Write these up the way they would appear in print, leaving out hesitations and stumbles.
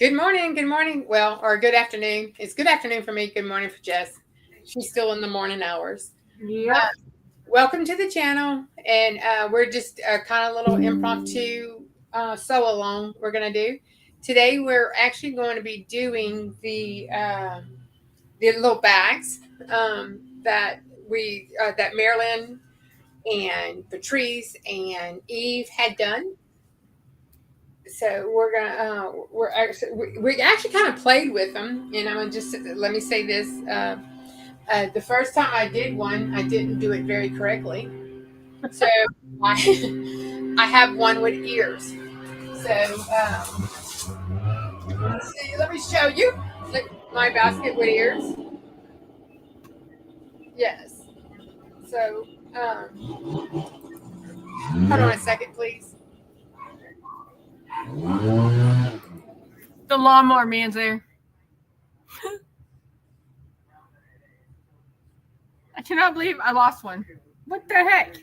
Good morning. Good morning. Well, or good afternoon. It's good afternoon for me. Good morning for Jess. She's still in the morning hours. Yep. Welcome to the channel. And we're just kind of a little impromptu sew along we're going to do. Today, we're actually going to be doing the little bags that that Marilyn and Patrice and Eve had done. So we actually kind of played with them, and I'm gonna just let me say this: the first time I did one, I didn't do it very correctly, so I have one with ears. So let's see, let me show you. Look, my basket with ears. Yes. So hold on a second, please. The lawnmower man's there. I cannot believe I lost one. What the heck?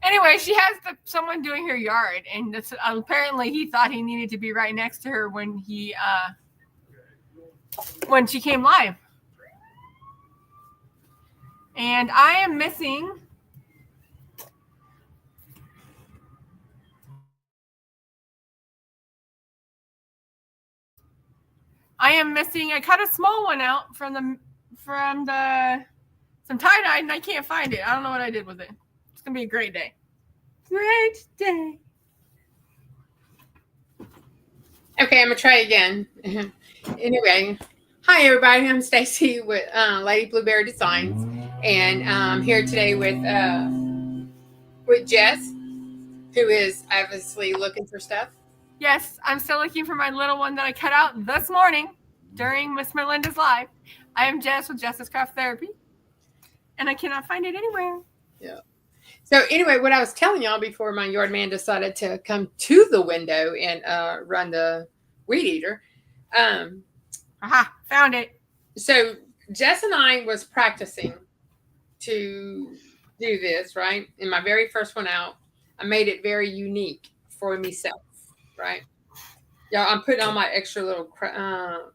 Anyway, she has someone doing her yard, and apparently he thought he needed to be right next to her when she came live. And I am missing I cut a small one out from some tie-dye, and I can't find it. I don't know what I did with it. It's gonna be a great day. Great day. Okay, I'm gonna try again. Anyway, hi everybody. I'm Stacy with Lady Blueberry Designs, and I'm here today with Jess, who is obviously looking for stuff. Yes, I'm still looking for my little one that I cut out this morning during Miss Melinda's live. I am Jess with Jess's Craft Therapy, and I cannot find it anywhere. Yeah. So anyway, what I was telling y'all before my yard man decided to come to the window and run the weed eater. Aha, found it. So Jess and I was practicing to do this, right? In my very first one out, I made it very unique for myself, right? Yeah, I'm putting all my extra little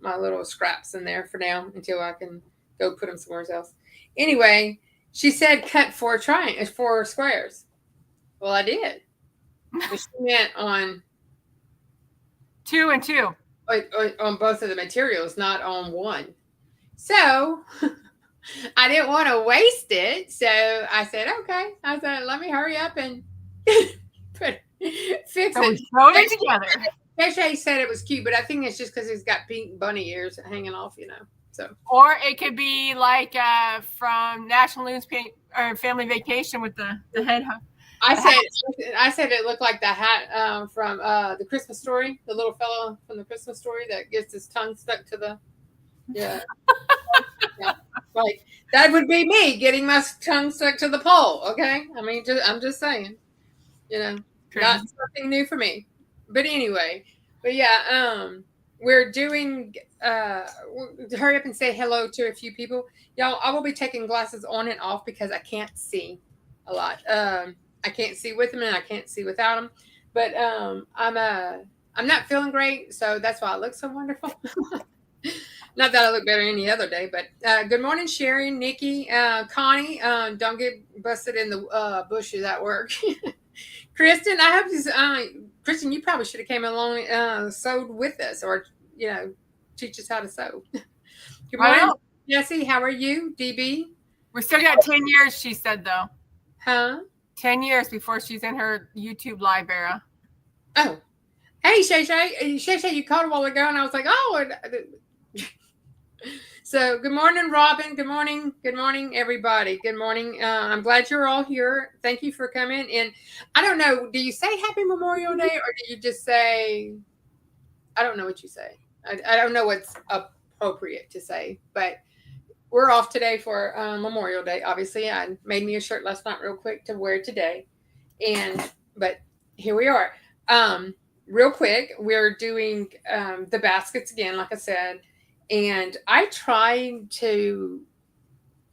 my little scraps in there for now until I can go put them somewhere else. Anyway, she said cut four squares. Well, I did. But she meant on 2 and 2. On both of the materials, not on one. So I didn't want to waste it, so I said, okay. I said, let me hurry up and fix So we it. sewed it together. Shay said it was cute, but I think it's just because he's got pink bunny ears hanging off, So, or it could be like from National Lampoon's or Family Vacation with the head. I said it looked like the hat from the Christmas Story, the little fellow from the Christmas Story that gets his tongue stuck to the yeah. Like that would be me getting my tongue stuck to the pole. Okay, I mean, I'm just saying, not something new for me. But anyway, we're doing. Hurry up and say hello to a few people, y'all. I will be taking glasses on and off because I can't see a lot. I can't see with them and I can't see without them. But I'm not feeling great, so that's why I look so wonderful. Not that I look better any other day, but good morning, Sherry, Nikki, Connie. Don't get busted in the bushes at work. Kristen, I hope this. Kristen, you probably should have came along sewed with us, or teach us how to sew. Good morning, Jesse. How are you, DB? We still got 10 years, she said, though. Huh? 10 years before she's in her YouTube live era. Oh, hey, Shay, you called a while ago, and I was like, oh. So, good morning, Robin. Good morning, everybody. Good morning. I'm glad you're all here. Thank you for coming. And I don't know, do you say Happy Memorial Day, or do you just say? I don't know what you say. I don't know what's appropriate to say, but we're off today for Memorial Day. Obviously, I made me a shirt last night real quick to wear today, but here we are. Real quick, we're doing the baskets again, like I said. And I tried to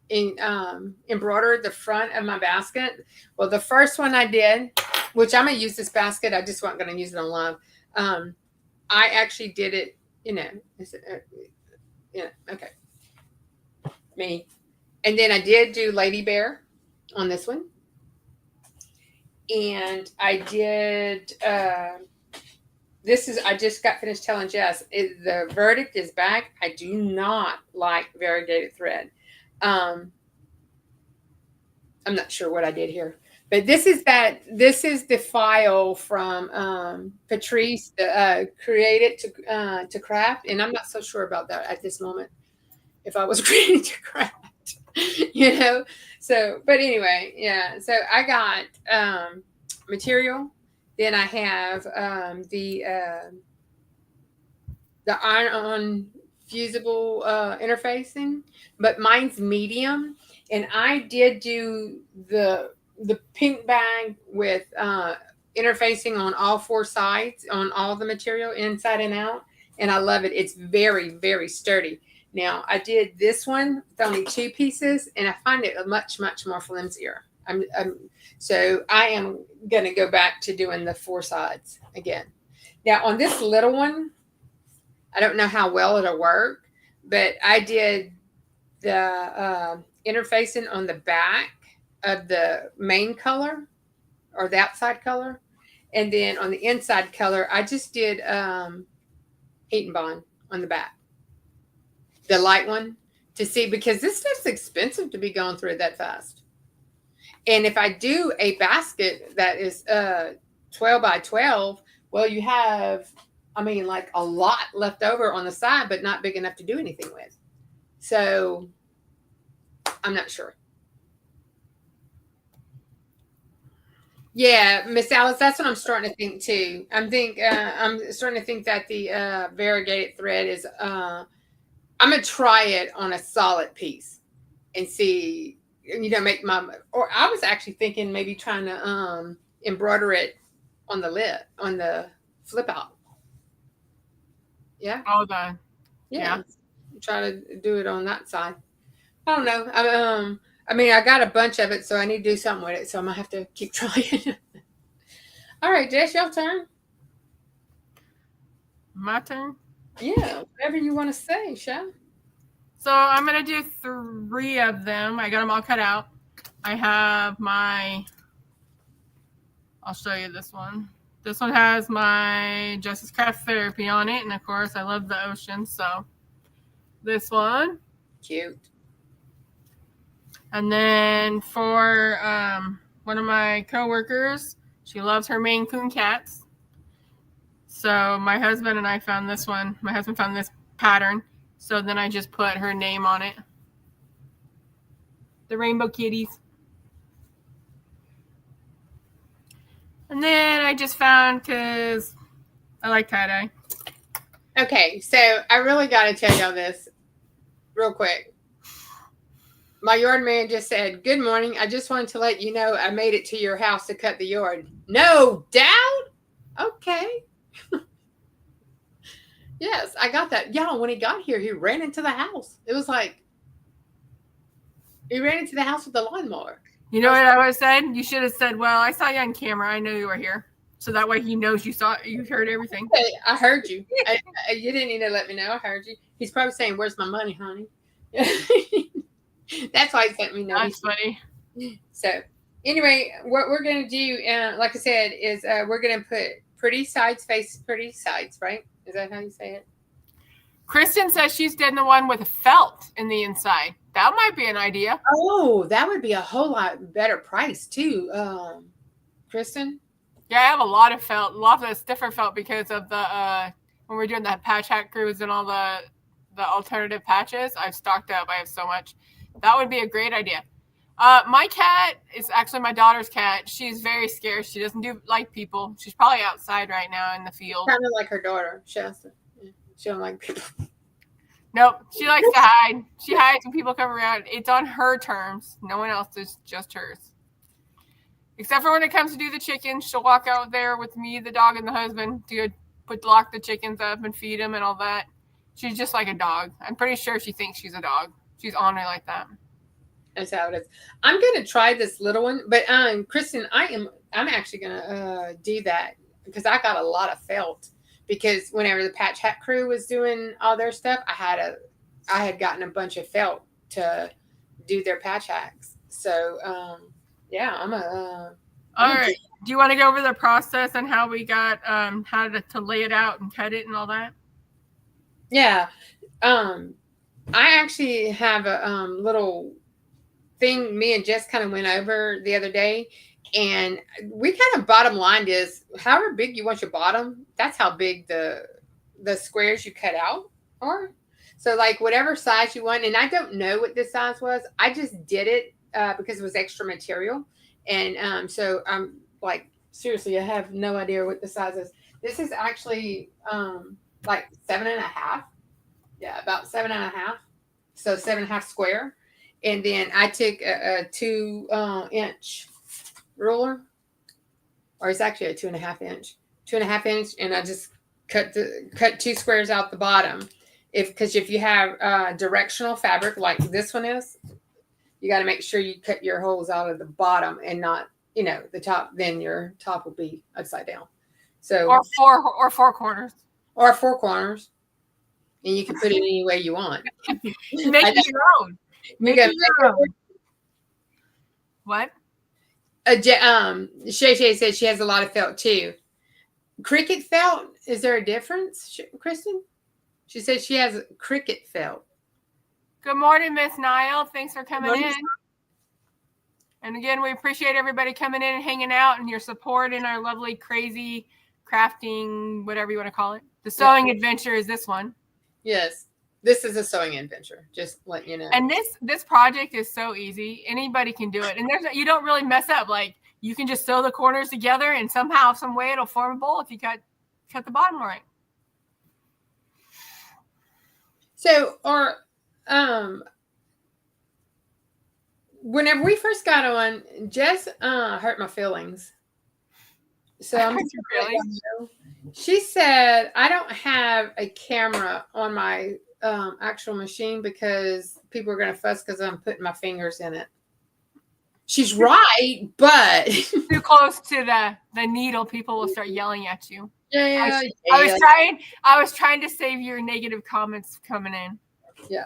embroider the front of my basket. Well, the first one I did, which I'm gonna use this basket, I just wasn't gonna use it on live. I actually did it, okay, me. And then I did do Lady Bear on this one. And I did, I just got finished telling Jess, the verdict is back. I do not like variegated thread. I'm not sure what I did here, but this is the file from Patrice, created to craft, and I'm not so sure about that at this moment. If I was creating to craft, So, but anyway, yeah. So I got material. Then I have the iron-on fusible interfacing, but mine's medium. And I did do the pink bag with interfacing on all four sides, on all the material inside and out. And I love it. It's very, very sturdy. Now I did this one with only 2 pieces, and I find it much, much more flimsier. So I am going to go back to doing the 4 sides again. Now on this little one, I don't know how well it'll work, but I did the interfacing on the back of the main color, or the outside color. And then on the inside color, I just did heat and bond on the back, the light one, to see, because this stuff's expensive to be going through that fast. And if I do a basket that is 12 by 12, well, you have, like a lot left over on the side, but not big enough to do anything with. So I'm not sure. Yeah, Miss Alice, that's what I'm starting to think too. I'm starting to think that the variegated thread is. I'm gonna try it on a solid piece and see. Make or I was actually thinking maybe trying to embroider it on the lid, on the flip out. Yeah. Oh, yeah. Try to do it on that side. I don't know. I got a bunch of it, so I need to do something with it. So I'm gonna have to keep trying. All right, Jess, your turn. My turn? Yeah, whatever you want to say, Sha. So I'm going to do 3 of them. I got them all cut out. I have I'll show you this one. This one has my Justice Craft Therapy on it. And of course, I love the ocean. So this one. Cute. And then for one of my coworkers, she loves her Maine Coon cats. So my husband and I found this one. My husband found this pattern. So then I just put her name on it. The Rainbow Kitties. And then I just found, because I like tie-dye. Okay, so I really got to tell y'all this real quick. My yard man just said, "Good morning. I just wanted to let you know I made it to your house to cut the yard." No doubt? Okay. Yes, I got that. Y'all, when he got here, he ran into the house. It was like, he ran into the house with the lawnmower. You know what I would have said? You should have said, "Well, I saw you on camera. I know you were here." So that way he knows you heard everything. Hey, I heard you. You didn't need to let me know. I heard you. He's probably saying, "Where's my money, honey?" That's why he sent me no. That's funny. So anyway, what we're going to do, like I said, is we're going to put pretty sides face pretty sides, right? Is that how you say it? Kristen says she's getting the one with felt in the inside. That might be an idea. Oh, that would be a whole lot better price too, Kristen. Yeah, I have a lot of felt, a lot of this different felt because of the when we're doing the patch hack cruise and all the alternative patches. I've stocked up. I have so much. That would be a great idea. My cat is actually my daughter's cat. She's very scared. She doesn't like people. She's probably outside right now in the field. Kind of like her daughter, Shasta. She don't like people. Nope. She likes to hide. She hides when people come around. It's on her terms. No one else's, just hers. Except for when it comes to do the chickens. She'll walk out there with me, the dog, and the husband to lock the chickens up and feed them and all that. She's just like a dog. I'm pretty sure she thinks she's a dog. She's on her like that. That's how it is. I'm gonna try this little one, but Kristen, I'm actually gonna do that because I got a lot of felt because whenever the Patch Hat crew was doing all their stuff, I had gotten a bunch of felt to do their patch hacks. So yeah, All right. Do you want to go over the process and how we got how to lay it out and cut it and all that? Yeah. I actually have a little thing me and Jess kind of went over the other day, and we kind of bottom lined is however big you want your bottom, that's how big the squares you cut out are. So like whatever size you want, and I don't know what this size was. I just did it because it was extra material, and so I'm like seriously, I have no idea what the size is. This is actually like 7.5. Yeah, about 7.5. So 7.5 square. And then I took a 2 inch ruler, or it's actually a 2.5 inch, 2.5 inch, and I just cut 2 squares out the bottom. Because if you have directional fabric like this one is, you got to make sure you cut your holes out of the bottom and not, the top. Then your top will be upside down. So or four corners, or 4 corners, and you can put it any way you want. Make it your own. Make it your own. What? Shay Shay said she has a lot of felt too. Cricket felt, is there a difference, Kristen? She says she has cricket felt. Good morning, Miss Niall. Thanks for coming in. And again, we appreciate everybody coming in and hanging out and your support in our lovely, crazy crafting, whatever you want to call it. The sewing adventure is this one. Yes. This is a sewing adventure. Just let you know. And this project is so easy. Anybody can do it. And you don't really mess up. Like you can just sew the corners together and somehow, some way it'll form a bowl if you cut the bottom right. So, whenever we first got on, Jess hurt my feelings. So I'm really? She said I don't have a camera on my actual machine because people are going to fuss because I'm putting my fingers in it. She's right, but too close to the needle, people will start yelling at you. Yeah. I was trying to save your negative comments coming in. Yeah.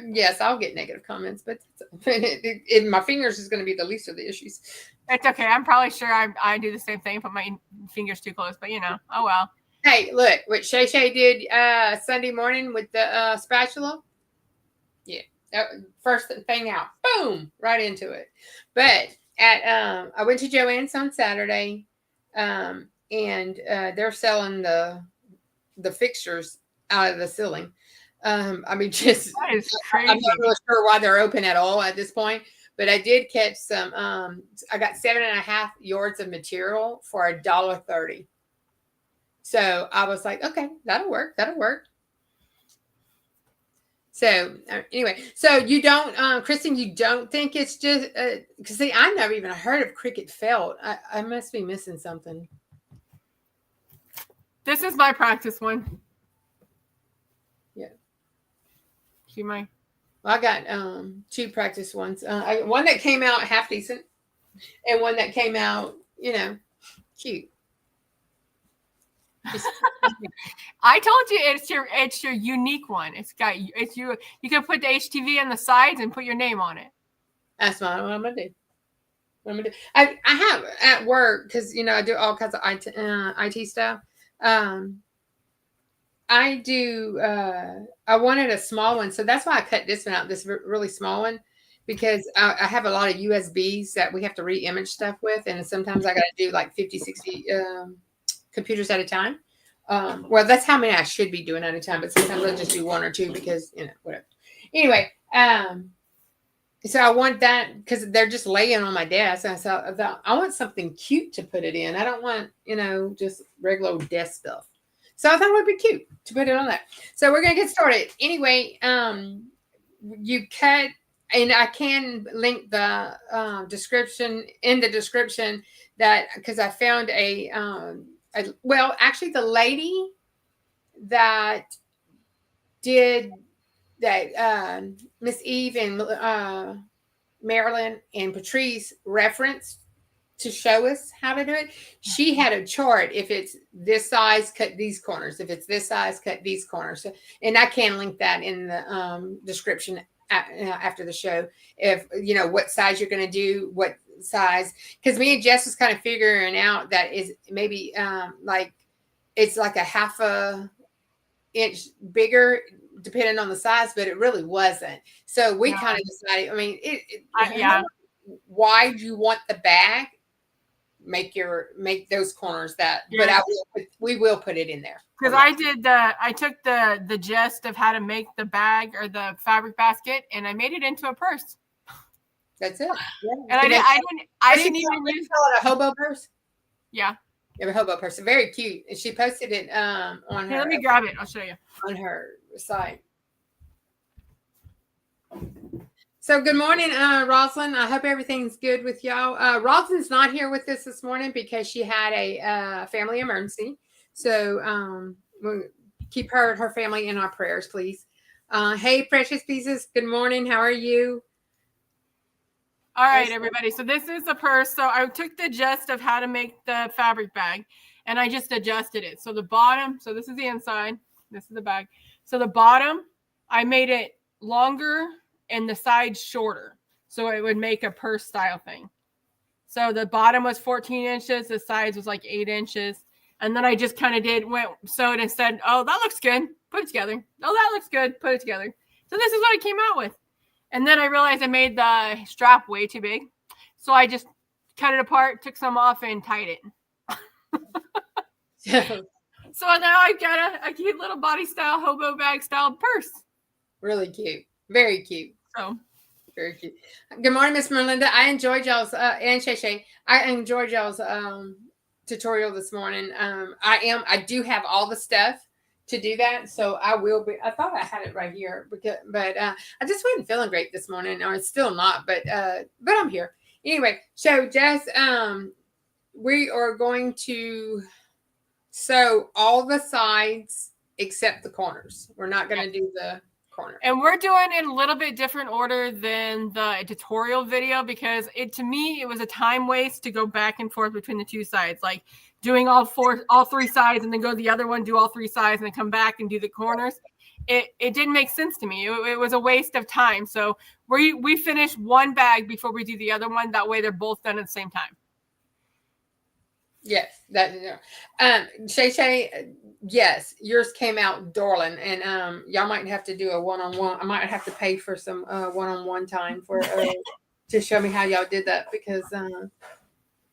Yes, I'll get negative comments, but my fingers is going to be the least of the issues. It's okay. I'm probably sure I do the same thing, put my fingers too close, but oh well. Hey, look what Shay Shay did Sunday morning with the spatula. Yeah, first thing out, boom, right into it. But I went to Joann's on Saturday, and they're selling the fixtures out of the ceiling. I mean, just that is crazy. I'm not really sure why they're open at all at this point. But I did catch some. I got 7.5 yards of material for $1.30. So I was like, okay, that'll work. So anyway, so you don't, Kristen, you don't think it's just because see, I never even heard of cricket felt. I must be missing something. This is my practice one. Yeah. See my. Well, I got 2 practice ones. One that came out half decent, and one that came out, cute. I told you it's your unique one. It's you. You can put the HTV on the sides and put your name on it. That's what I'm gonna do. I have at work because I do all kinds of IT stuff. I do. I wanted a small one, so that's why I cut this one out. This really small one, because I have a lot of USBs that we have to re-image stuff with, and sometimes I got to do like 50, 60 computers at a time. Well, that's how many I should be doing at a time, but sometimes I'll just do 1 or 2 because whatever. Anyway, so I want that because they're just laying on my desk. And I thought I want something cute to put it in. I don't want just regular desk stuff. So I thought it would be cute to put it on that. So we're gonna get started. Anyway, you cut, and I can link the description in the description that because I found well, actually the lady that did that Miss Eve and Marilyn and Patrice referenced to show us how to do it. She had a chart. If it's this size, cut these corners. If it's this size, cut these corners. And I can link that in the description after the show. If you know what size you're going to do, what size, because me and Jess was kind of figuring out that is maybe like it's like a half a inch bigger depending on the size, but it really wasn't. So we kind of decided, I mean, yeah. Why do you want the bag? Make those corners that, but we will put it in there. Because I took the gist of how to make the bag or the fabric basket and I made it into a purse. That's it. Yeah. And I didn't even use it a hobo purse. Yeah. You have a hobo purse. Very cute. And she posted it on her. Let me grab it. I'll show you. On her site. So good morning, Rosalind. I hope everything's good with y'all. Rosalind's not here with us this morning because she had a family emergency. So we'll keep her and her family in our prayers, please. Hey, Precious Pieces. Good morning. How are you? All right, everybody. So this is the purse. So I took the gist of how to make the fabric bag and I just adjusted it. So the bottom, so this is the inside. This is the bag. So the bottom, I made it longer and the sides shorter. So it would make a purse style thing. So the bottom was 14 inches. The sides was like 8 inches. And then I just kind of sewed and said, oh, that looks good. Put it together. Oh, that looks good. Put it together. So this is what I came out with. And then I realized I made the strap way too big. So I just cut it apart, took some off and tied it. So now I've got a cute little body style, hobo bag style purse. Really cute. Very cute. So very cute. Good morning, Miss Melinda. I enjoyed y'all's and Shay Shay. I enjoyed y'all's tutorial this morning. I do have all the stuff to do that, so I will be. I thought I had it right here, but I just wasn't feeling great this morning, or it's still not. But I'm here anyway. So Jess, we are going to sew all the sides except the corners. We're not going to do the corner. And we're doing it a little bit different order than the tutorial video because to me, it was a time waste to go back and forth between the two sides. Like doing all three sides and then go to the other one, do all three sides and then come back and do the corners. It didn't make sense to me. It was a waste of time. So we finish one bag before we do the other one. That way they're both done at the same time. Yes, Shay Shay, yes, yours came out darling, and y'all might have to do a one-on-one. I might have to pay for some one-on-one time for to show me how y'all did that because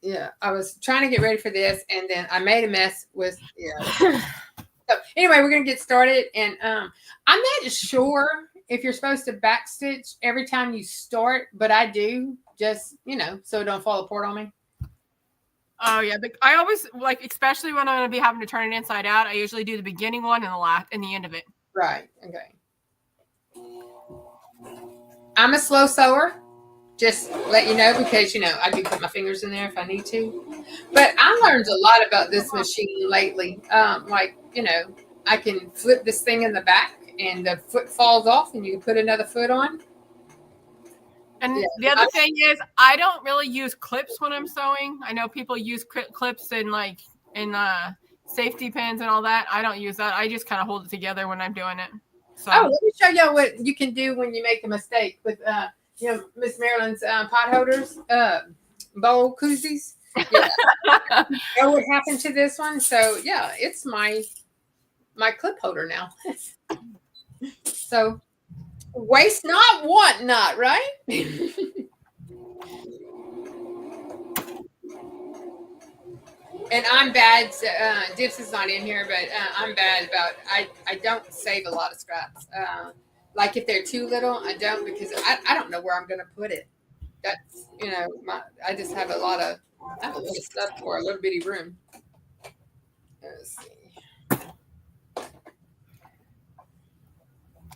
yeah, I was trying to get ready for this, and then I made a mess with So anyway, we're gonna get started, and I'm not sure if you're supposed to backstitch every time you start, but I do just so it don't fall apart on me. Oh yeah, I always like, especially when I'm gonna be having to turn it inside out. I usually do the beginning one and the end of it. Right. Okay. I'm a slow sewer. Just let you know because I do put my fingers in there if I need to. But I learned a lot about this machine lately. I can flip this thing in the back and the foot falls off, and you can put another foot on. And the other thing is, I don't really use clips when I'm sewing. I know people use clips and safety pins and all that. I don't use that. I just kind of hold it together when I'm doing it. So. Oh, let me show y'all what you can do when you make a mistake with, Miss Marilyn's pot holders, bowl koozies. Yeah. Know what happened to this one? So yeah, it's my clip holder now. So. Waste not, want not, right? And I'm bad. Dips is not in here, but I'm bad about. I don't save a lot of scraps. Like if they're too little, I don't because I don't know where I'm going to put it. That's I just have a lot of stuff for a little bitty room. Let's see.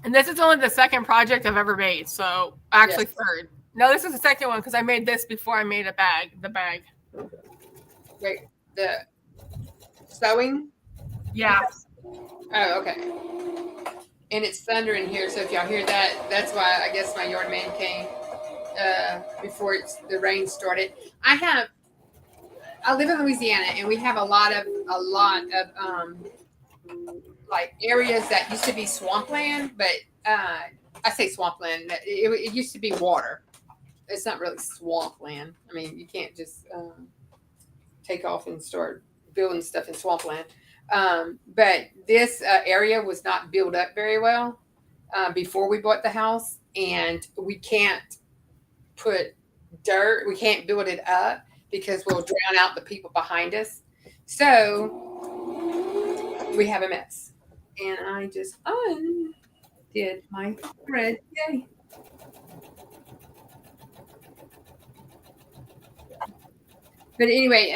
And this is only the second project I've ever made. So actually third. No, this is the second one because I made this before I made the bag. Wait, the sewing? Yeah. Oh, okay. And it's thundering here, so if y'all hear that, that's why I guess my yard man came before the rain started. I live in Louisiana, and we have a lot of like areas that used to be swampland, but I say swampland. It used to be water. It's not really swampland. I mean, you can't just take off and start building stuff in swampland. But this area was not built up very well before we bought the house, and we can't put dirt. We can't build it up because we'll drown out the people behind us. So we have a mess, and I just undid my thread. Yay! But anyway,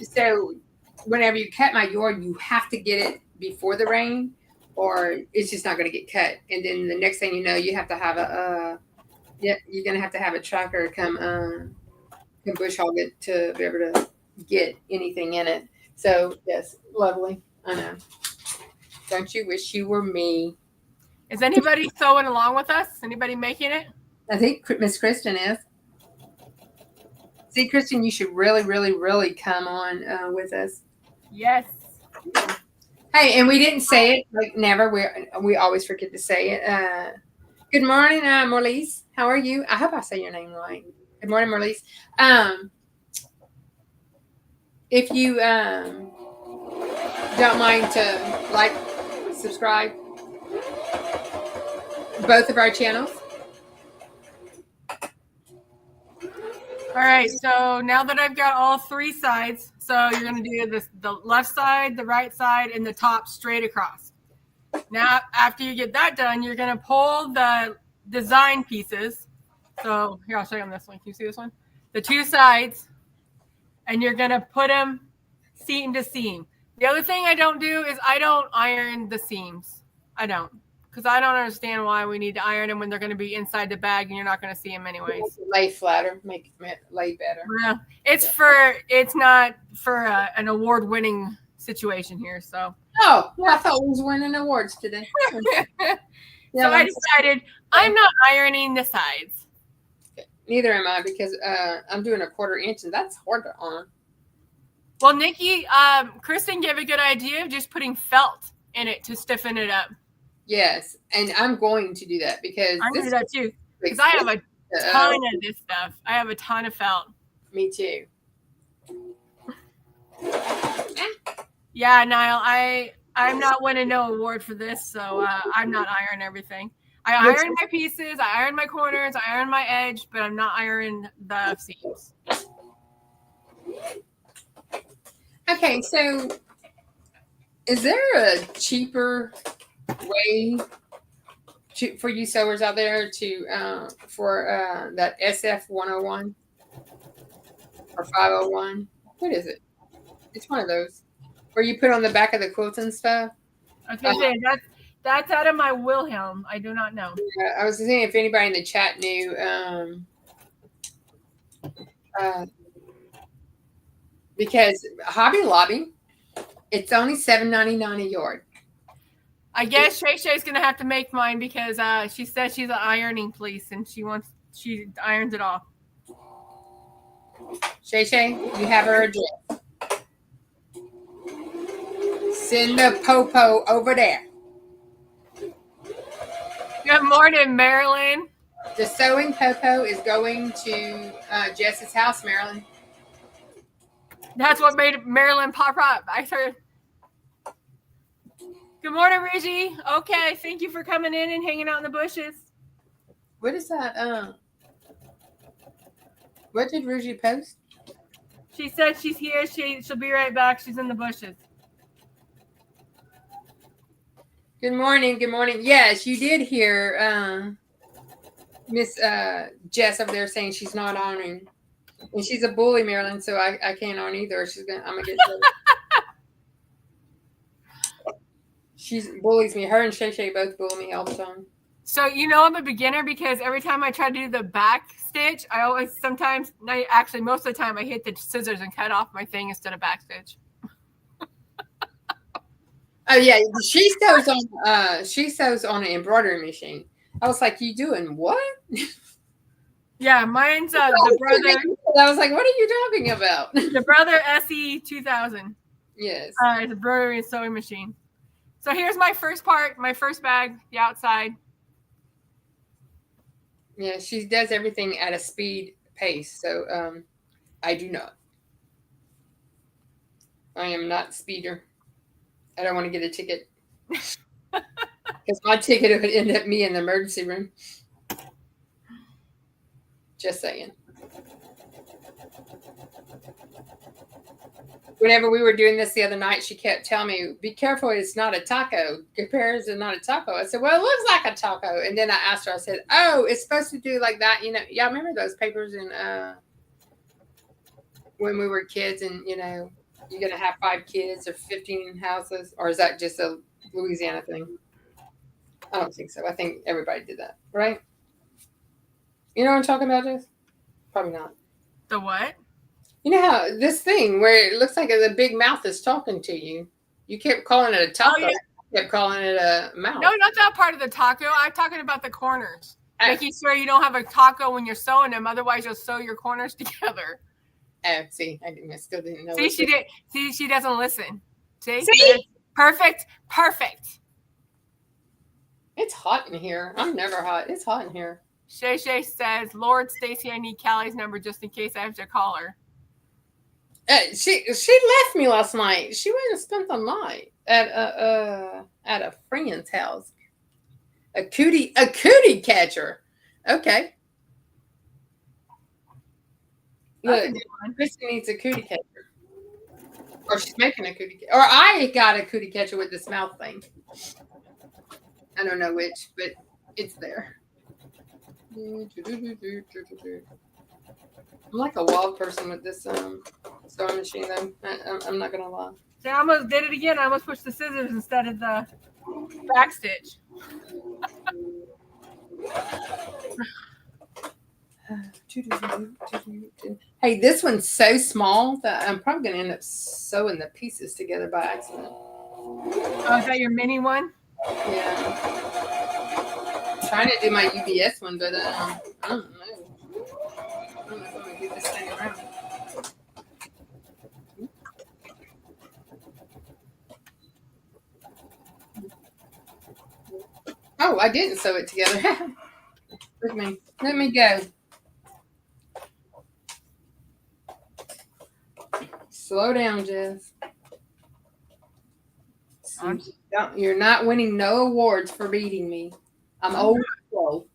so whenever you cut my yard, you have to get it before the rain, or it's just not going to get cut. And then the next thing you know, you have to have yeah, you're going to have a tracker come bush hog it to be able to get anything in it. So yes, lovely. I know. Don't you wish you were me? Is anybody sewing along with us? Anybody making it? I think Miss Kristen is. See, Kristen, you should really, really, really come on with us. Yes. Hey, and we didn't say it like never. We always forget to say it. Good morning, Marlise. How are you? I hope I say your name right. Good morning, Marlise. If you don't mind to like, subscribe both of our channels. All right, so now that I've got all three sides, so you're going to do the left side, the right side, and the top straight across. Now, after you get that done, you're going to pull the design pieces. So here, I'll show you on this one. Can you see this one? The two sides, and you're going to put them seam to seam. The other thing I don't do is I don't iron the seams. I don't. Because I don't understand why we need to iron them when they're going to be inside the bag and you're not going to see them anyways. Lay flatter, make it lay better. Yeah, it's not for an award-winning situation here. So. Oh, well, I thought we was winning awards today. So I decided I'm not ironing the sides. Neither am I because I'm doing a 1/4 inch and that's hard to iron. Well, Nikki, Kristen gave a good idea of just putting felt in it to stiffen it up. Yes, and I'm going to do that because I'm going to do that too. Because I have a ton of this stuff. I have a ton of felt. Me too. Yeah, Niall, I'm not winning no award for this, so I'm not ironing everything. I iron my pieces, I iron my corners, I iron my edge, but I'm not ironing the seams. Okay, so is there a cheaper way for you sewers out there to for that SF 101 or 501? What is it? It's one of those where you put on the back of the quilts and stuff. Okay, that's out of my Wilhelm. I do not know. I was thinking if anybody in the chat knew. Because Hobby Lobby, it's only $7.99 a yard. I guess Shay Shay's gonna have to make mine because she says she's an ironing police and she irons it off. Shay Shay, you have her address. Send the popo over there. Good morning, Marilyn. The sewing popo is going to Jess's house, Marilyn. That's what made Marilyn pop up. I heard. Good morning, Reggie. Okay, thank you for coming in and hanging out in the bushes. What is that? What did Reggie post? She said she's here. She'll be right back. She's in the bushes. Good morning. Good morning. Yes, you did hear Miss Jess over there saying she's not honoring. And she's a bully, Marilyn, so I can't on either. I'm gonna get She bullies me. Her and Shay Shay both bully me all the time. So I'm a beginner because every time I try to do the back stitch, most of the time I hit the scissors and cut off my thing instead of back stitch. Oh yeah, she sews on an embroidery machine. I was like, you doing what? Yeah, mine's the brother. I was like, what are you talking about? The brother SE 2000. Yes. It's a embroidery and sewing machine. So here's my first part, my first bag, the outside. Yeah, she does everything at a speed pace. So I do not. I am not speeder. I don't want to get a ticket. Because my ticket would end up me in the emergency room. Just saying. Whenever we were doing this the other night, she kept telling me, be careful, it's not a taco. Compares is not a taco. I said, well, it looks like a taco. And then I asked her, I said, oh, it's supposed to do like that. You know, y'all remember those papers in when we were kids and, you know, you're going to have 5 kids or 15 houses? Or is that just a Louisiana thing? I don't think so. I think everybody did that, right? You know what I'm talking about, Jess? Probably not. The what? You know how this thing where it looks like the big mouth is talking to you. You kept calling it a taco. Oh, yeah. You kept calling it a mouth. No, not that part of the taco. I'm talking about the corners. Making sure you don't have a taco when you're sewing them. Otherwise, you'll sew your corners together. Oh, see, I still didn't know. See, she did. See, she doesn't listen. See? Perfect. It's hot in here. I'm never hot. It's hot in here. Shay says, Lord Stacy, I need Callie's number just in case I have to call her. She left me last night. She went and spent the night at a friend's house. A cootie catcher. Okay. Look, Kristen needs a cootie catcher. Or she's making a cootie catcher. Or I got a cootie catcher with this mouth thing. I don't know which, but it's there. I'm like a wild person with this sewing machine, though. I'm not going to lie. See, I almost did it again. I almost pushed the scissors instead of the back stitch. Hey, this one's so small that I'm probably going to end up sewing the pieces together by accident. Oh, is that your mini one? Yeah. I'm trying to do my UBS one, but I don't know. I don't know if I'm going to get this thing around. Oh, I didn't sew it together. Let me go. Slow down, Jess. You're not winning no awards for beating me. I'm old and slow.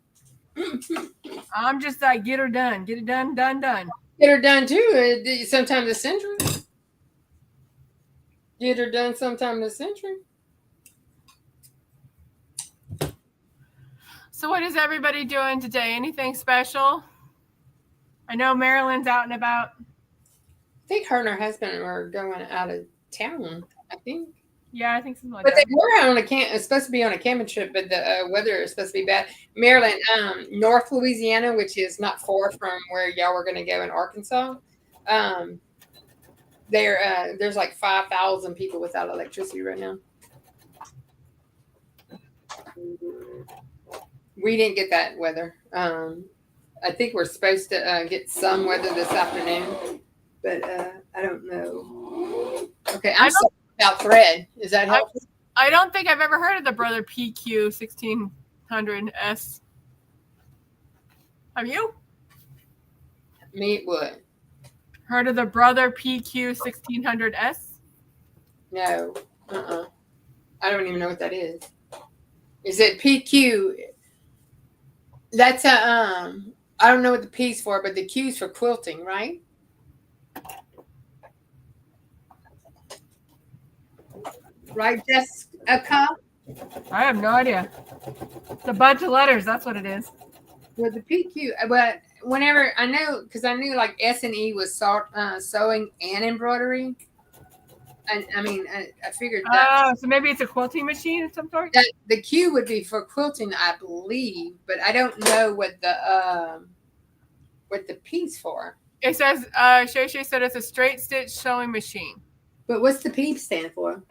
I'm just like, get her done. Get it done. Get her done too. Sometime this century. Get her done sometime this century. So what is everybody doing today? Anything special? I know Marilyn's out and about. I think her and her husband are going out of town, I think. Yeah, I think something like that. But they were on it's supposed to be on a camping trip, but the weather is supposed to be bad. Maryland, North Louisiana, which is not far from where y'all were going to go in Arkansas. There's like 5,000 people without electricity right now. We didn't get that weather. I think we're supposed to get some weather this afternoon, but I don't know. Okay, I'm sorry about thread. Is that helpful? I don't think I've ever heard of the Brother PQ 1600S. Have you? Me what? Heard of the Brother PQ 1600S? No. I don't even know what that is. Is it PQ? That's I don't know what the P's for, but the Q's for quilting, right? Right, Jessica? I have no idea. It's a bunch of letters. That's what it is. Well, the PQ, but whenever I know, because I knew like S&E was sewing and embroidery. And I mean, I figured that. Oh, so maybe it's a quilting machine of some sort? The Q would be for quilting, I believe, but I don't know what the P's for. It says, Shay said it's a straight stitch sewing machine. But what's the P stand for?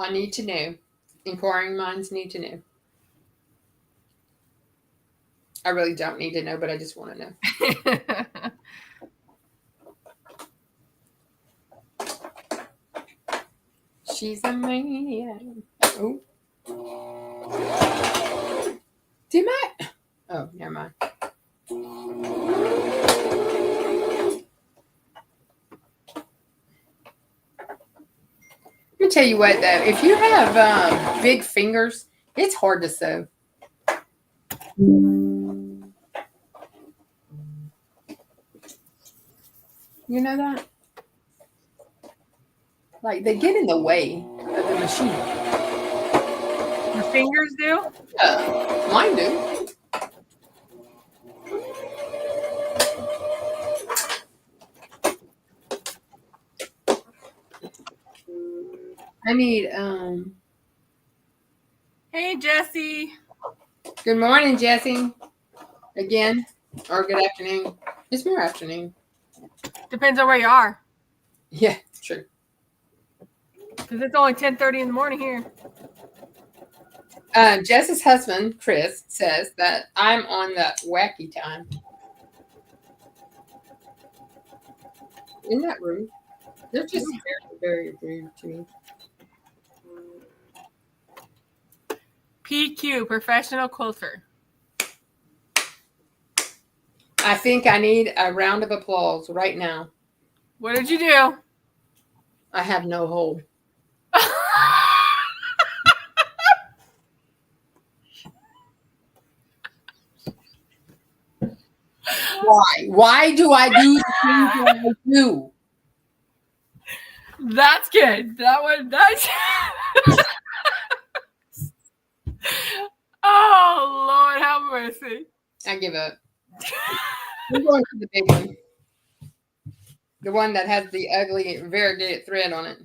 I need to know. Inquiring minds need to know. I really don't need to know, but I just want to know. She's a maniac. Oh. Did my... Oh, never mind. Let me tell you what, though. If you have big fingers, it's hard to sew. You know that? Like, they get in the way of the machine. Your fingers do? Mine do. I need, Hey, Jesse. Good morning, Jesse. Again. Or good afternoon. It's more afternoon. Depends on where you are. Yeah, true. Because it's only 10:30 in the morning here. Jess's husband, Chris, says that I'm on the wacky time. Isn't that rude? They're just very, very rude to me. PQ, professional quilter. I think I need a round of applause right now. What did you do? I have no hole. Why? Why do I do the things that I do? That's good. That's Oh, Lord, have mercy. I give up. We're going to the big one. The one that has the ugly variegated thread on it.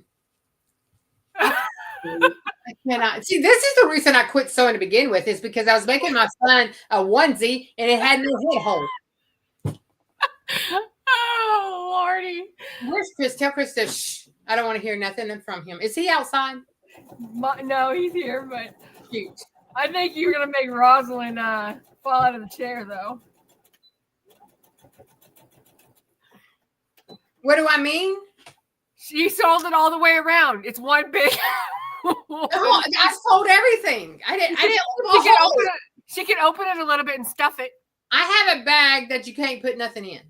I cannot. See, this is the reason I quit sewing to begin with, is because I was making my son a onesie and it had no head hole. Oh, Lordy. Where's Chris? Tell Chris to shh. I don't want to hear nothing from him. Is he outside? No, he's here, but Shoot. I think you're going to make Rosalind fall out of the chair, though. What do I mean? She sold it all the way around. It's one big. I sold everything. I didn't. She can open it a little bit and stuff it. I have a bag that you can't put nothing in.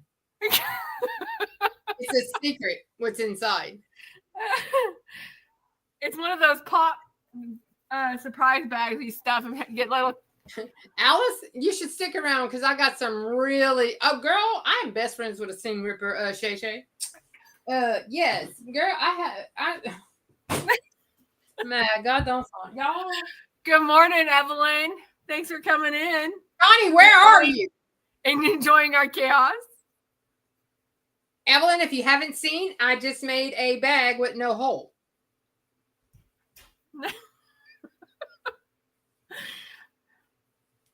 It's a secret what's inside. It's one of those pop surprise bags you stuff and get little. Alice, you should stick around because I got some really. Oh, girl, I am best friends with a seam ripper, Shay Shay. Yes, girl, I man, God don't fall. Y'all. Good morning, Evelyn. Thanks for coming in. Connie, where are you? And enjoying our chaos. Evelyn, if you haven't seen, I just made a bag with no hole.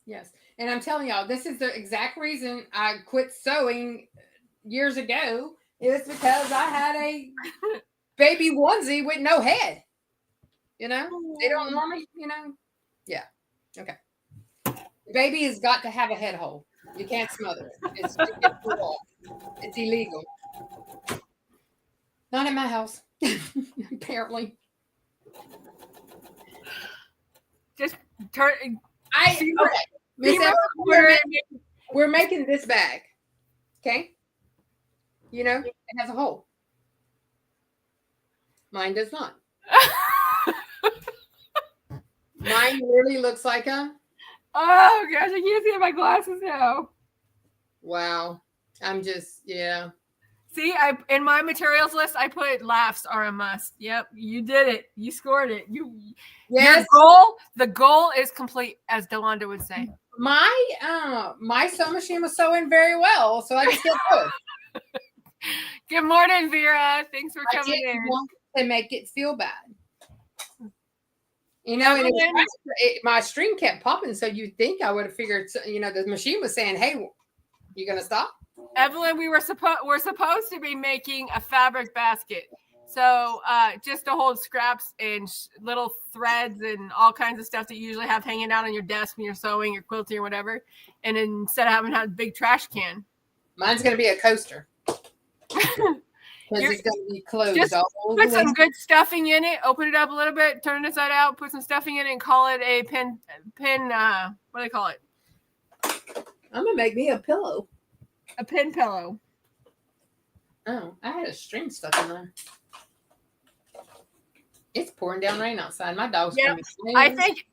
Yes. And I'm telling y'all, this is the exact reason I quit sewing years ago, is because I had a baby onesie with no head. You know? They don't normally, you know? Yeah. Okay. The baby has got to have a head hole. You can't smother it. It's illegal. Not in my house, apparently. Just turn. Okay. Miss we're making this bag. Okay. You know, it has a hole. Mine does not. Mine really looks like a. Oh gosh, I can't see my glasses now. Wow. I'm just, yeah. See, in my materials list, I put laughs are a must. Yep, you did it. You scored it. Yes. The goal is complete, as Delonda would say. My sewing machine was sewing very well, so I just get good. Good morning, Vera. Thanks for coming in. Want to make it feel bad. You know, and my string kept popping, so you'd think I would have figured, you know, the machine was saying, hey, you going to stop? Evelyn, we're supposed to be making a fabric basket. So just to hold scraps and little threads and all kinds of stuff that you usually have hanging out on your desk when you're sewing or quilting or whatever. And instead of having a big trash can. Mine's going to be a coaster. Because it's going to be closed. Just all put some good stuffing in it. Open it up a little bit. Turn it inside out. Put some stuffing in it and call it a pin. What do they call it? I'm going to make me a pillow. A pin pillow. Oh, I had a string stuck in there. It's pouring down rain outside. My dog's going to be I think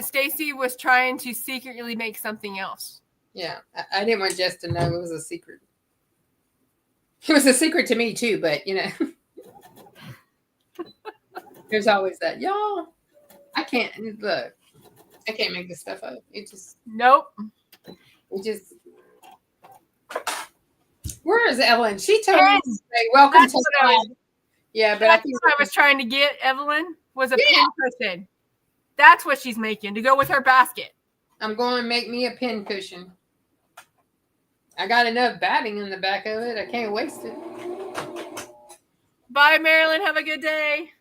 Stacy was trying to secretly make something else. Yeah, I didn't want Jess to know it was a secret. It was a secret to me too, but there's always that. Y'all, I can't make this stuff up. It just Where is Evelyn? She told me to say welcome to live. Yeah, but that's what I was trying to get, Evelyn, was a pin cushion. That's what she's making to go with her basket. I'm going to make me a pin cushion. I got enough batting in the back of it. I can't waste it. Bye, Marilyn. Have a good day.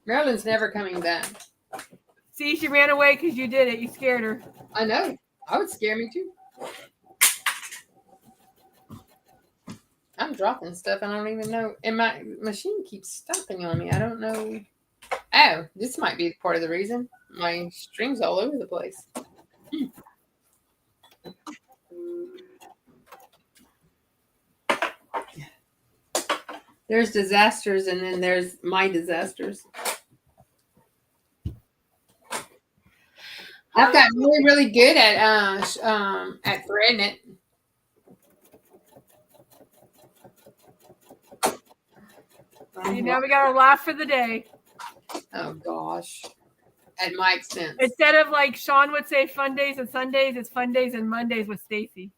Marilyn's never coming back. See, she ran away because you did it. You scared her. I know. I would scare me too. I'm dropping stuff. I don't even know. And my machine keeps stopping on me. I don't know. Oh, this might be part of the reason. My string's all over the place. There's disasters, and then there's my disasters. I've gotten really, really good at threading it. Now we got a laugh for the day. Oh gosh, at my expense. Instead of like Sean would say, fun days and Sundays, it's fun days and Mondays with Stacy.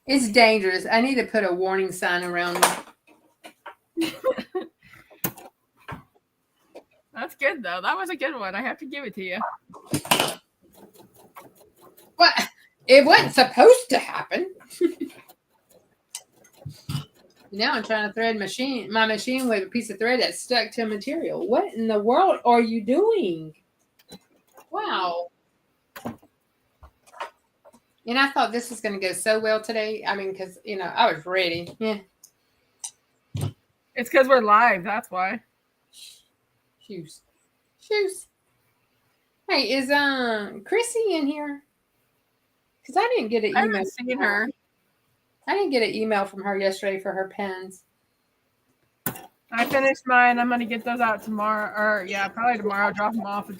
It's dangerous. I need to put a warning sign around it. That's good, though. That was a good one. I have to give it to you. What? It wasn't supposed to happen. Now I'm trying to thread my machine with a piece of thread that's stuck to material. What in the world are you doing? Wow. And I thought this was going to go so well today. I mean, because, I was ready. Yeah. It's because we're live. That's why. Shoes. Hey, is Chrissy in here? Because I didn't get an email. I haven't seen her. I didn't get an email from her yesterday for her pens. I finished mine. I'm going to get those out tomorrow. Or, probably tomorrow. Drop them off at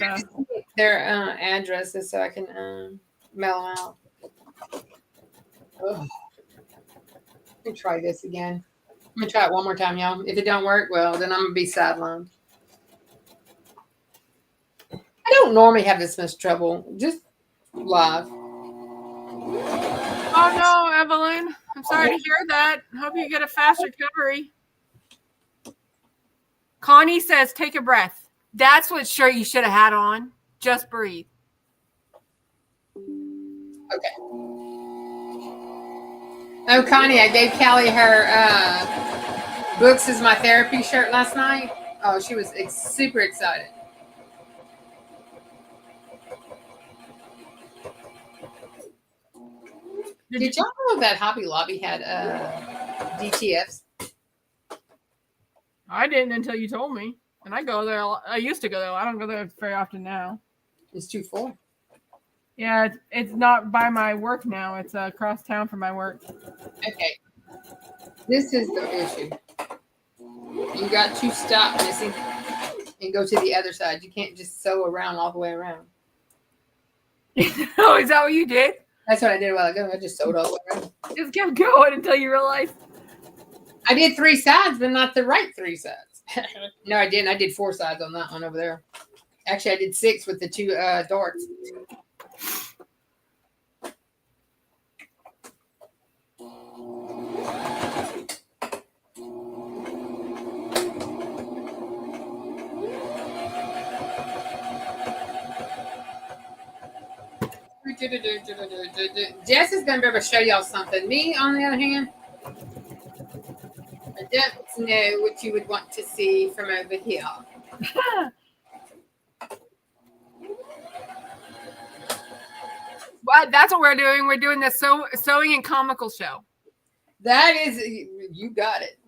their addresses so I can mail them out. Ugh. Let me try this again. I'm going to try it one more time, y'all. If it don't work, well, then I'm going to be sidelined. I don't normally have this much trouble. Just live. Oh, no, Evelyn. I'm sorry to hear that. Hope you get a fast recovery. Connie says, take a breath. That's what shirt you should have had on. Just breathe. Okay. Oh, Connie, I gave Callie her Books is My Therapy shirt last night. Oh, she was super excited. Did y'all know that Hobby Lobby had DTFs? I didn't until you told me. And I go there. I used to go there. I don't go there very often now. It's too full. Yeah, it's not by my work now. It's across town from my work. Okay. This is the issue. You got to stop missing and go to the other side. You can't just sew around all the way around. Oh, is that what you did? That's what I did a while ago. I just sewed all the way around. Just kept going until you realized. I did 3 sides, but not the right 3 sides. No, I didn't. I did 4 sides on that one over there. Actually, I did 6 with the 2 darts. Jess is going to be able to show y'all something. Me, on the other hand, I don't know what you would want to see from over here. But that's what we're doing. We're doing the sewing and comical show. That is, you got it.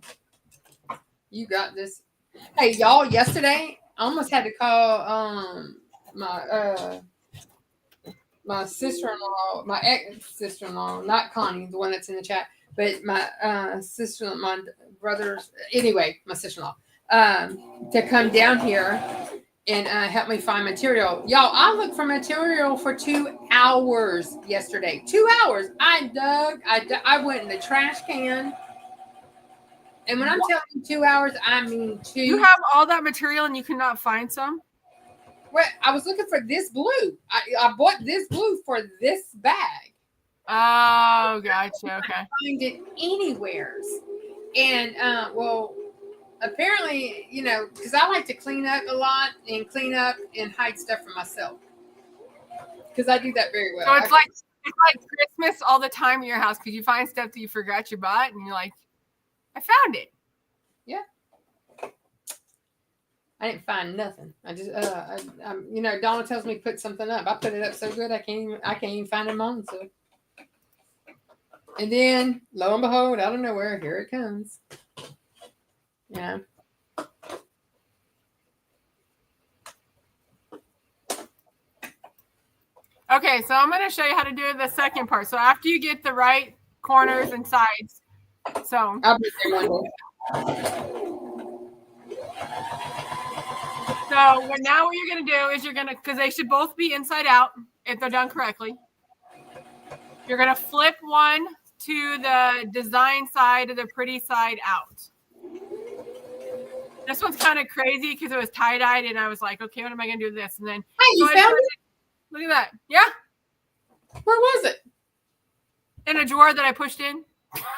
You got this. Hey, y'all, yesterday, I almost had to call my sister-in-law, my ex-sister-in-law, not Connie, the one that's in the chat, but my sister, my brother's, anyway, my sister-in-law, to come down here and help me find material. Y'all, I looked for material for 2 hours yesterday. 2 hours. I dug. I went in the trash can. And when I'm telling you 2 hours, I mean 2. You have all that material and you cannot find some? Well, I was looking for this blue. I bought this blue for this bag. Oh, gotcha. Okay. I find it anywhere. And, well, apparently, you know, because I like to clean up a lot and clean up and hide stuff from myself. Because I do that very well. So it's like Christmas all the time in your house because you find stuff that you forgot you bought and you're like, I found it. Yeah. I didn't find nothing. I just, you know, Donna tells me put something up. I put it up so good I can't even find it on. So, and then lo and behold, out of nowhere, here it comes. Yeah. Okay, so I'm going to show you how to do the second part. So after you get the right corners and sides, so I'll be there one day. So now what you're going to do is you're going to, because they should both be inside out if they're done correctly. You're going to flip one to the design side of the pretty side out. This one's kind of crazy because it was tie-dyed and I was like, okay, what am I going to do with this? And then Hey, you found it? Look at that. Yeah. Where was it? In a drawer that I pushed in.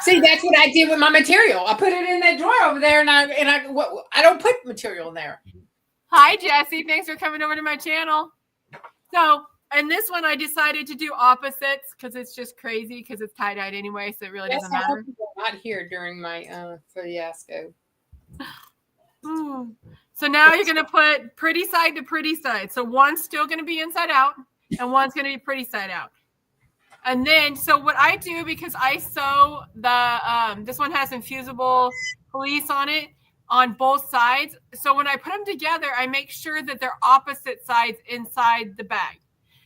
See, that's what I did with my material. I put it in that drawer over there, and I don't put material in there. Hi, Jessie. Thanks for coming over to my channel. So, and this one I decided to do opposites because it's just crazy because it's tie-dyed anyway, so it really doesn't matter. Not here during my fiasco. So now you're going to put pretty side to pretty side. So one's still going to be inside out, and one's going to be pretty side out. And then, so what I do, because I sew the, this one has infusible fleece on it on both sides. So when I put them together, I make sure that they're opposite sides inside the bag.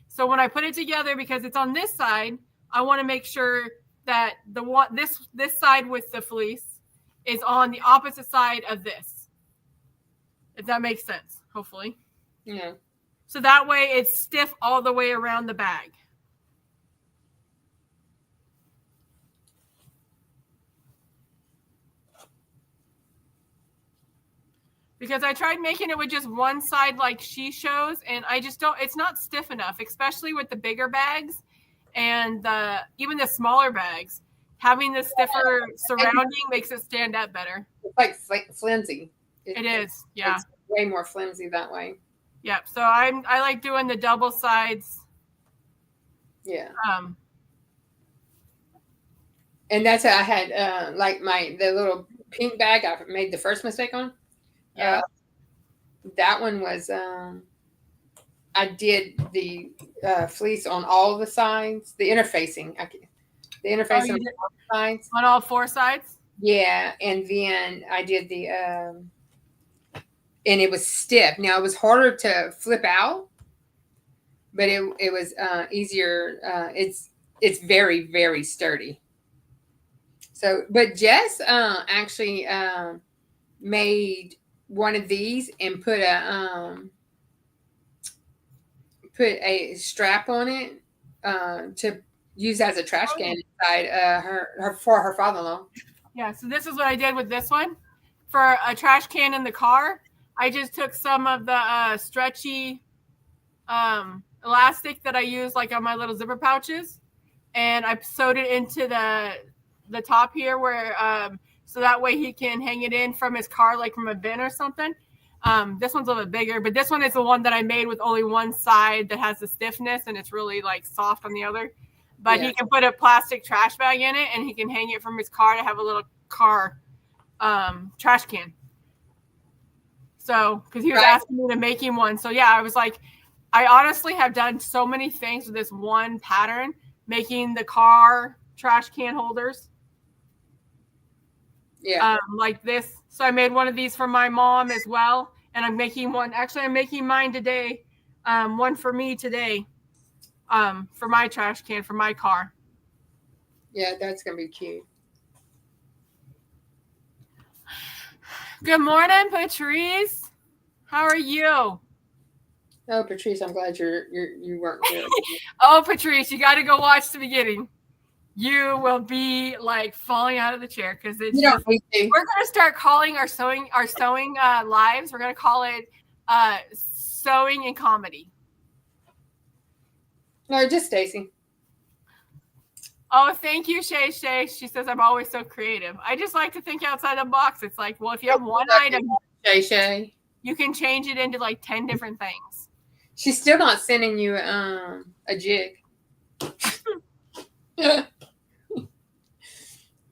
So when I put it together, because it's on this side, I want to make sure that the one, this side with the fleece is on the opposite side of this. If that makes sense, hopefully. Yeah. So that way it's stiff all the way around the bag. Because I tried making it with just one side like she shows, and I just don't, it's not stiff enough, especially with the bigger bags and even the smaller bags. Having the stiffer surrounding makes it stand up better. It's like flimsy. It is, yeah. It's way more flimsy that way. Yep. So I like doing the double sides. Yeah. And that's how I had like the little pink bag I made the first mistake on. Yeah. That one was I did the fleece on all the sides, the interfacing. The interfacing on all the sides. On all four sides? Yeah, and then I did the and it was stiff. Now it was harder to flip out, but it was easier. It's very, very sturdy. So, but Jess actually made one of these and put a strap on it to use as a trash can inside for her father-in-law. Yeah, so this is what I did with this one. For a trash can in the car, I just took some of the stretchy elastic that I use like on my little zipper pouches, and I sewed it into the top here where so that way he can hang it in from his car, like from a bin or something. This one's a little bit bigger, but this one is the one that I made with only one side that has the stiffness and it's really like soft on the other. But he can put a plastic trash bag in it and he can hang it from his car to have a little car trash can. So, because he was asking me to make him one. So yeah, I was like, I honestly have done so many things with this one pattern, making the car trash can holders. Yeah. Like this. So I made one of these for my mom as well. And I'm making one. Actually, I'm making mine today. One for me today. For my trash can, for my car. Yeah, that's going to be cute. Good morning, Patrice. How are you? Oh, Patrice, I'm glad you weren't here. Oh, Patrice, you got to go watch the beginning. You will be like falling out of the chair because it's just, we're going to start calling our sewing lives. We're going to call it sewing and comedy. No, just Stacy. Oh, thank you, Shay. She says I'm always so creative. I just like to think outside the box. It's like, well, if you have one item, Shay, you can change it into like 10 different things. She's still not sending you a jig.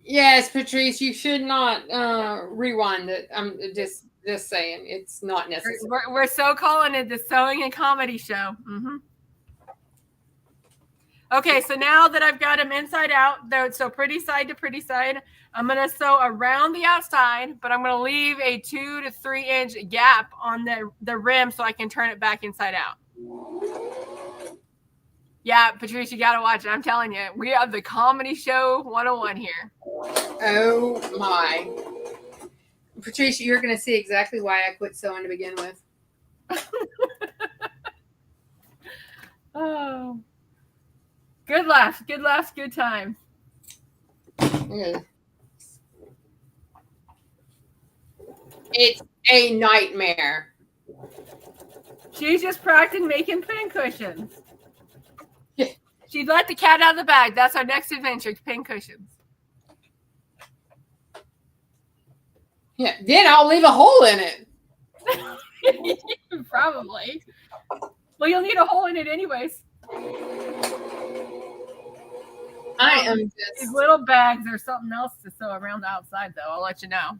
Yes, Patrice, you should not rewind it. I'm just saying it's not necessary. We're so calling it the sewing and comedy show. Mm-hmm. Okay, so now that I've got them inside out, so pretty side to pretty side, I'm going to sew around the outside, but I'm going to leave a 2 to 3 inch gap on the rim so I can turn it back inside out. Yeah, Patrice, you got to watch it. I'm telling you, we have the comedy show 101 here. Oh, my. Patrice, you're going to see exactly why I quit sewing to begin with. Oh. Good laughs, good time. Yeah. It's a nightmare. She's just practicing making pin cushions. Yeah. She let the cat out of the bag. That's our next adventure, pin cushions. Yeah, then I'll leave a hole in it. Probably. Well, you'll need a hole in it anyways. I am just... These little bags are something else to sew around the outside, though. I'll let you know.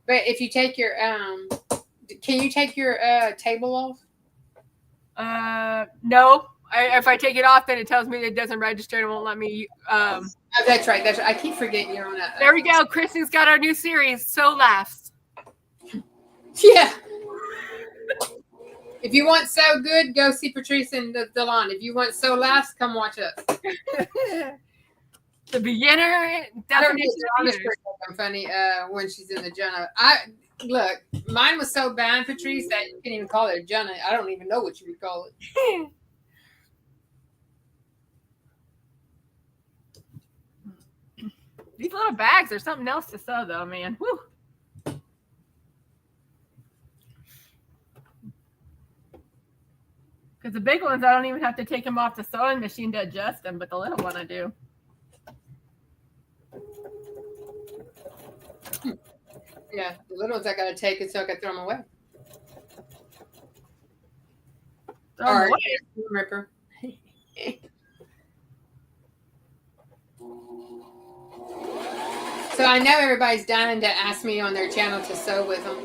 But if you take your can you take your table off? No. If I take it off, then it tells me it doesn't register and it won't let me. Oh, that's right. I keep forgetting you're on that. There we go. Kristen's got our new series, So Laughs. Yeah. If you want So Good, go see Patrice and Delon. If you want So Laughs, come watch us. The beginner definition of funny when she's in the Jonah. Look, mine was so bad, Patrice, that you can't even call it a Jonah. I don't even know what you would call it. These little bags are something else to sew, though, man. Woo. Because the big ones, I don't even have to take them off the sewing machine to adjust them, but the little one I do. Yeah, the little ones I got to take it so I can throw them away. All right, Ripper. So I know everybody's dying to ask me on their channel to sew with them.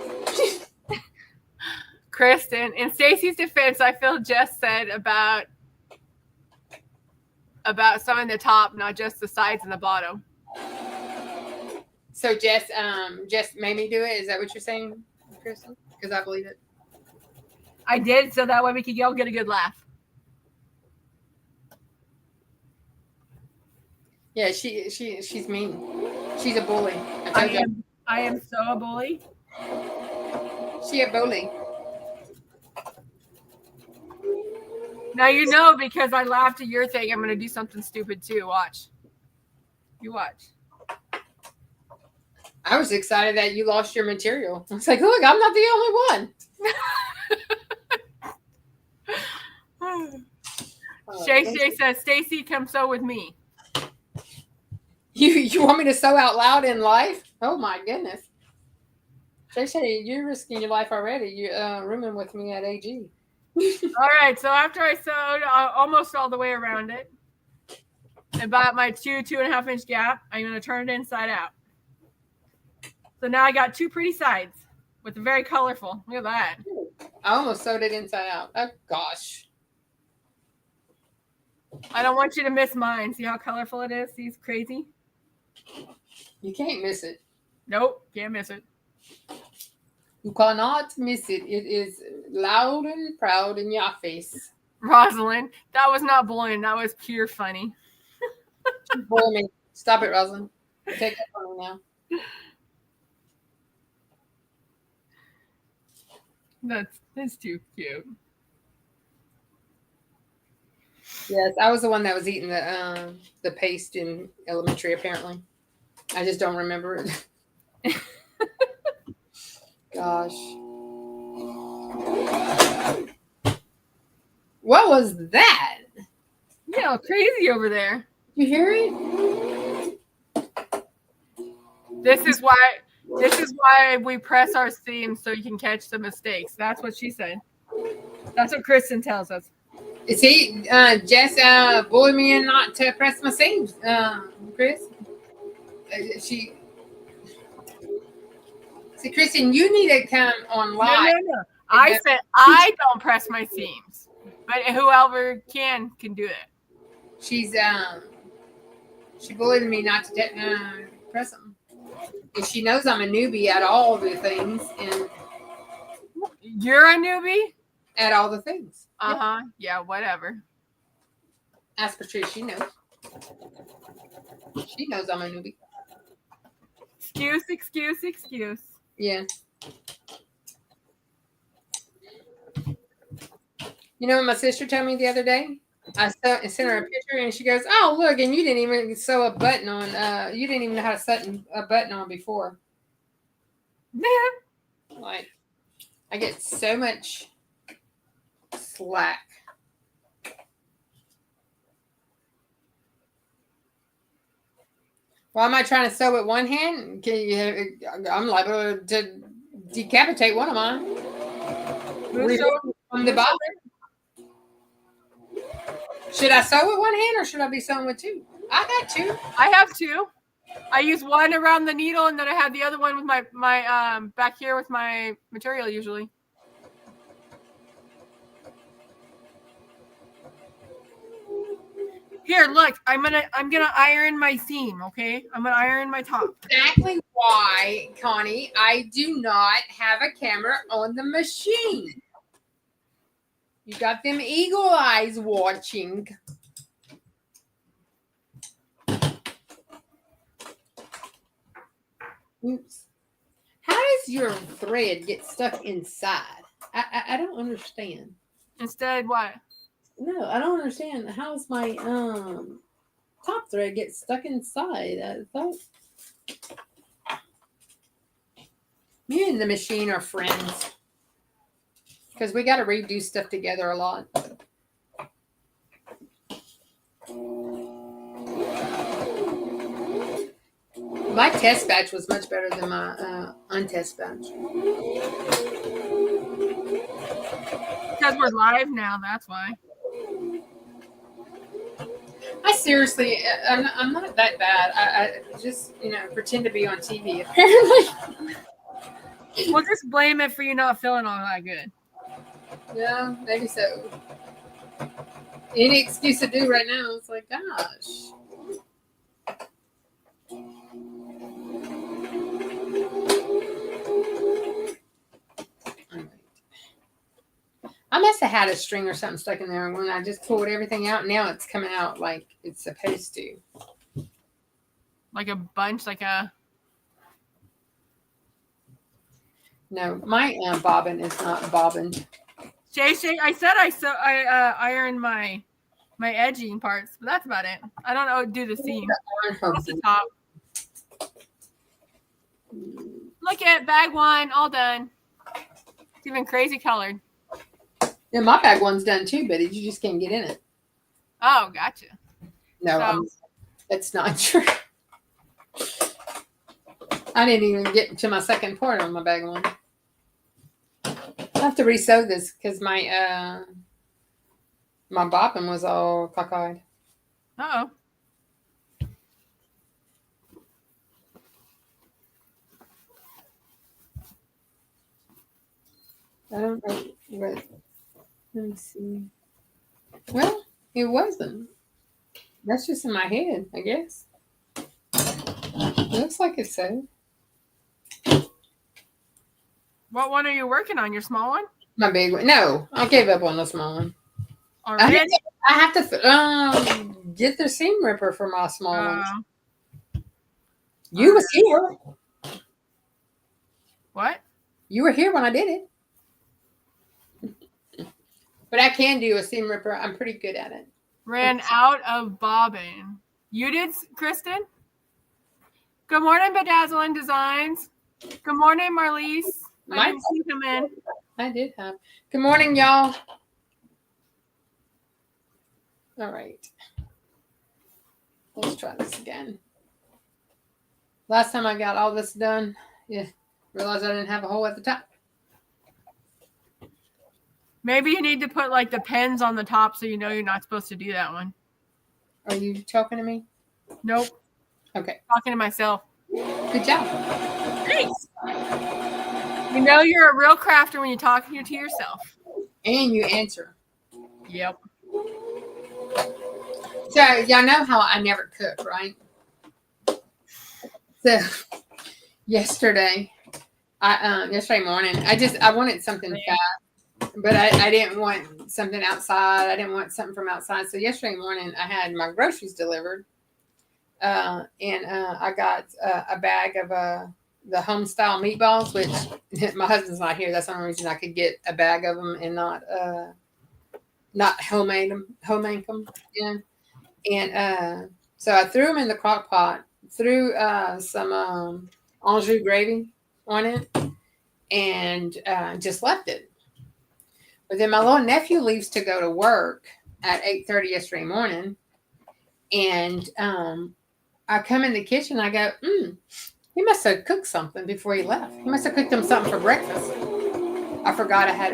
Kristen, in Stacy's defense, I feel Jess said about sewing the top, not just the sides and the bottom. So Jess made me do it. Is that what you're saying, Kristen? Because I believe it. I did, so that way we could all get a good laugh. Yeah, she's mean. She's a bully. I am so a bully. She a bully. Now you know because I laughed at your thing. I'm going to do something stupid too. Watch. You watch. I was excited that you lost your material. I was like, look, I'm not the only one. Shay says, Stacy, come sew with me. You want me to sew out loud in life? Oh my goodness. Shay, you're risking your life already. You're rooming with me at AG. All right, so after I sewed almost all the way around it, about my 2.5 inch gap, I'm going to turn it inside out. So now I got 2 pretty sides with very colorful. Look at that. I almost sewed it inside out. Oh, gosh. I don't want you to miss mine. See how colorful it is? See, it's crazy. You can't miss it. Nope, can't miss it. You cannot miss it. It is loud and proud in your face. Rosalind, that was not bullying. That was pure funny. Boy, me. Stop it, Rosalind. Take that from me now. That's too cute. Yes, I was the one that was eating the paste in elementary, apparently. I just don't remember it. Gosh. What was that? Yeah, crazy over there. You hear it? This is why we press our seams so you can catch the mistakes. That's what she said. That's what Kristen tells us. See, Jess bullied me in not to press my seams, Chris. See, Kristen, you need to come on live. No. I said I don't press my seams, but whoever can do it. She bullied me not to press them. And she knows I'm a newbie at all the things, and you're a newbie at all the things. Yeah, whatever. Ask Patrice, she knows. She knows I'm a newbie. Excuse. Yeah. You know what my sister told me the other day? I sent her a picture, and she goes, "Oh, look, and you didn't even sew a button on. You didn't even know how to sew a button on before." Yeah. Like, I get so much slack. Why am I trying to sew with one hand? I'm liable to decapitate one of mine. From the bottom. Should I sew with one hand or should I be sewing with two? I got two. I have two. I use one around the needle and then I have the other one with my back here with my material usually. Here, look, I'm gonna iron my seam, okay? I'm gonna iron my top. Exactly why, Connie, I do not have a camera on the machine. You got them eagle eyes watching. Oops. How does your thread get stuck inside? I don't understand. Instead, what? No, I don't understand. How's my top thread get stuck inside? I thought me and the machine are friends because we got to redo stuff together a lot. My test batch was much better than my untest batch. Because we're live now, that's why. I seriously, I'm not that bad. I just, pretend to be on TV, apparently. Well, just blame it for you not feeling all that good. Yeah, maybe so. Any excuse to do right now, it's like, gosh. I must have had a string or something stuck in there when I just pulled everything out. Now it's coming out like it's supposed to. Like a bunch, like a... No, my bobbin is not bobbin. Shay, I said I ironed my edging parts, but that's about it. I don't do the seam. That's the top. Look at bag one, all done. It's even crazy colored. Yeah, my bag one's done too, but you just can't get in it. Oh, gotcha. No, that's not true. I didn't even get to my second part on my bag one. I have to re-sew this because my bobbin was all cockeyed. Uh-oh. I don't know what. Let me see. Well, it wasn't. That's just in my head, I guess. It looks like it's sewed. What one are you working on? Your small one? My big one. No, I gave up on the small one. Already? I have to get the seam ripper for my small ones. You was here. What? You were here when I did it. But I can do a seam ripper. I'm pretty good at it. Ran out of bobbin. You did, Kristen? Good morning, Bedazzling Designs. Good morning, Marlise. I didn't see them in. I did have. Good morning, y'all. All right. Let's try this again. Last time I got all this done, realized I didn't have a hole at the top. Maybe you need to put like the pens on the top so you know you're not supposed to do that one. Are you talking to me? Nope. Okay. Talking to myself. Good job. Thanks. You know you're a real crafter when you're talking to yourself. And you answer. Yep. So y'all know how I never cook, right? So yesterday morning, I wanted something fast. But I didn't want something outside. I didn't want something from outside. So yesterday morning, I had my groceries delivered. And I got a bag of the home style meatballs, which my husband's not here. That's the only reason I could get a bag of them and not homemade them. Yeah. And so I threw them in the crock pot, threw some Anjou gravy on it, and just left it. But then my little nephew leaves to go to work at 8:30 yesterday morning. And I come in the kitchen. I go, he must have cooked something before he left. He must have cooked him something for breakfast. I forgot I had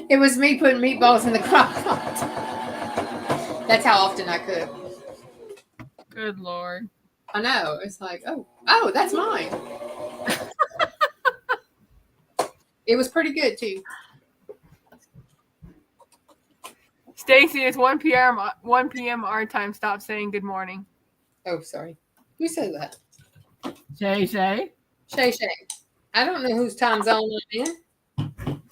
it was me putting meatballs in the crock pot. That's how often I cook. Good Lord. I know. It's like, oh, that's mine. It was pretty good too. Stacy, it's 1 p.m. our time. Stop saying good morning. Oh, sorry. Who said that? Shay. Shay. I don't know whose time zone I'm in.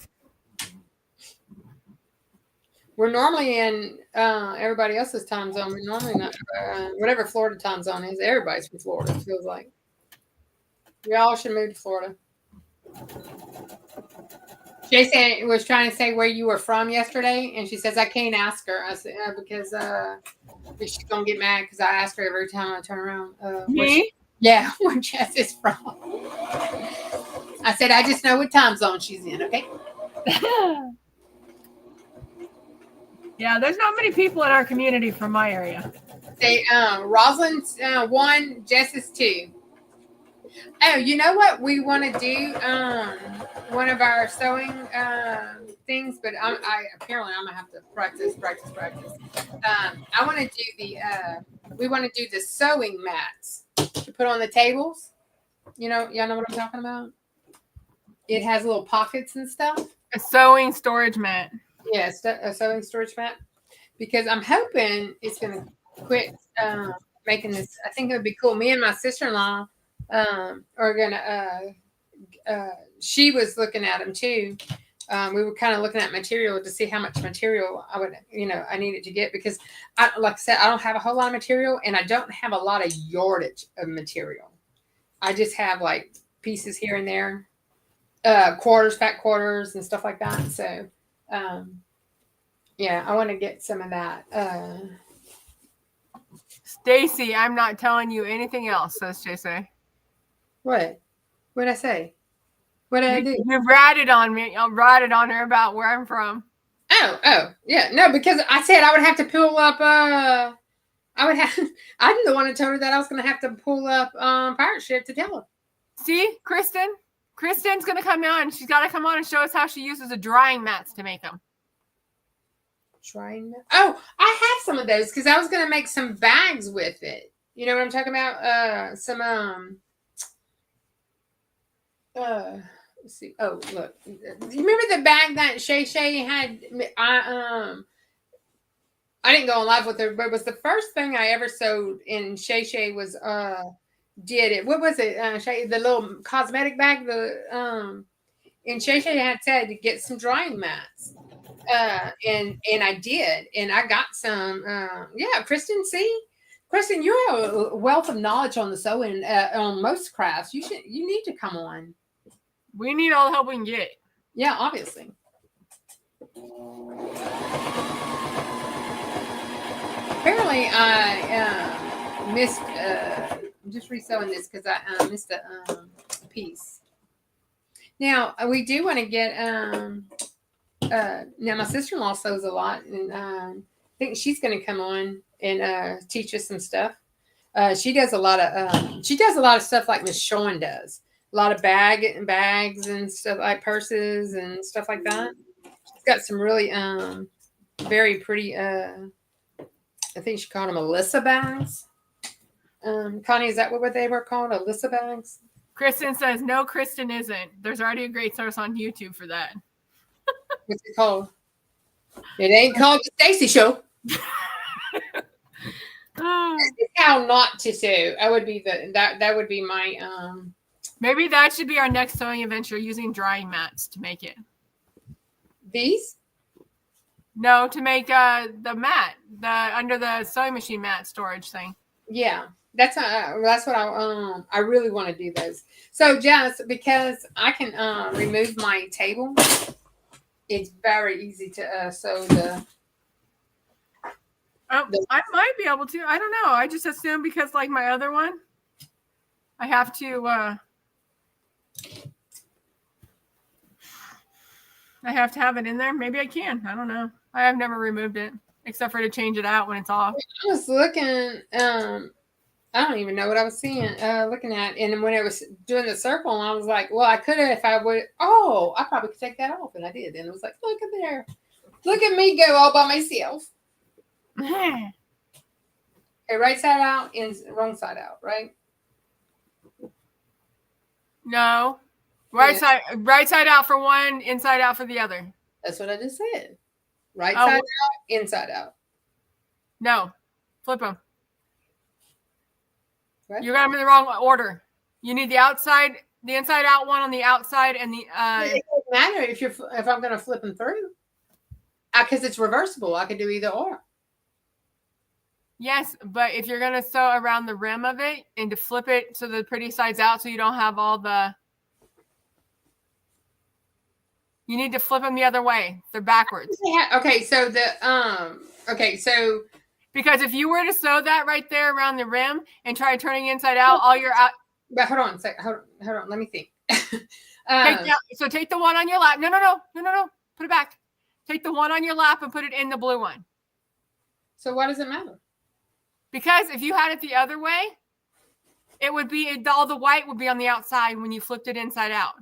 We're normally in everybody else's time zone. We're normally not whatever Florida time zone is. Everybody's from Florida. It feels like we all should move to Florida. Jason was trying to say where you were from yesterday, and she says I can't ask her. I said because she's gonna get mad because I ask her every time I turn around. Me? Where Jess is from. I said I just know what time zone she's in. Okay. Yeah, there's not many people in our community from my area. Say Rosalind's 1, Jess is 2. Oh, you know what we want to do? One of our sewing things, but apparently I'm gonna have to practice. I want to do we want to do the sewing mats to put on the tables. Y'all know what I'm talking about? It has little pockets and stuff. A sewing storage mat. Yes, a sewing storage mat. Because I'm hoping it's gonna quit making this. I think it would be cool. Me and my sister-in-law are gonna. She was looking at them too. We were kind of looking at material to see how much material I needed to get because, like I said, I don't have a whole lot of material and I don't have a lot of yardage of material. I just have like pieces here and there, quarters, fat quarters, and stuff like that. So, yeah, I want to get some of that. Stacy, I'm not telling you anything else, says JC. What? What did I say? What did I do? You ratted on me. I'll ratted on her about where I'm from. Oh, yeah. No, because I said I would have to pull up I would have. I'm the one who told her that I was going to have to pull up Pirate Ship to tell her. See, Kristen? Kristen's going to come on. She's got to come on and show us how she uses the drying mats to make them. Drying mats? Oh, I have some of those because I was going to make some bags with it. You know what I'm talking about? Let's see. Oh, look. Do you remember the bag that Shay had? I didn't go on live with her, but it was the first thing I ever sewed. And Shay was did it. What was it? Shay, the little cosmetic bag. And Shay had said to get some drying mats. And I did, and I got some. Yeah, Kristen, see. Kristen, you're a wealth of knowledge on the sewing on most crafts. You need to come on. We need all the help we can get. Yeah, obviously. Apparently, I missed. I'm just resewing this because I missed a piece. Now we do want to get. Now my sister-in-law sews a lot, and I think she's going to come on and teach us some stuff. She does a lot of stuff like Miss Shawn does. A lot of bags and stuff like purses and stuff like that. She's got some really very pretty. I think she called them Alyssa bags. Connie, is that what they were called? Alyssa bags? Kristen says, no, Kristen isn't. There's already a great source on YouTube for that. What's it called? It ain't called the Stacy Show. How not to sew. That would be that would be my Maybe that should be our next sewing adventure, using drying mats to make it. These? No, to make the mat, under the sewing machine mat storage thing. Yeah, that's what I really want to do those. So Jess, because I can remove my table, it's very easy to sew the. I might be able to. I don't know. I just assume because like my other one, I have to. I have to have it in there. Maybe I can. I don't know. I have never removed it except for to change it out when it's off. I was looking. I don't even know what I was seeing. Looking at, and when it was doing the circle, I was like, "Well, I could have if I would." Oh, I probably could take that off, and I did. And it was like, "Look at there, look at me go all by myself." Okay, right side out and wrong side out, right? No. Right side out for one, inside out for the other. That's what I just said. Right side out, inside out. No. Flip them. Right? You got them in the wrong order. You need the inside out one on the outside, and the. It doesn't matter if I'm going to flip them through, because it's reversible. I could do either or. Yes, but if you're going to sew around the rim of it and to flip it so the pretty side's out, so you don't have all the. You need to flip them the other way. They're backwards. Okay, so because if you were to sew that right there around the rim and try turning inside out, all your out. But hold on a second. Hold on. Let me think. Take the one on your lap. No. Put it back. Take the one on your lap and put it in the blue one. So why does it matter? Because if you had it the other way, it would be all the white would be on the outside when you flipped it inside out.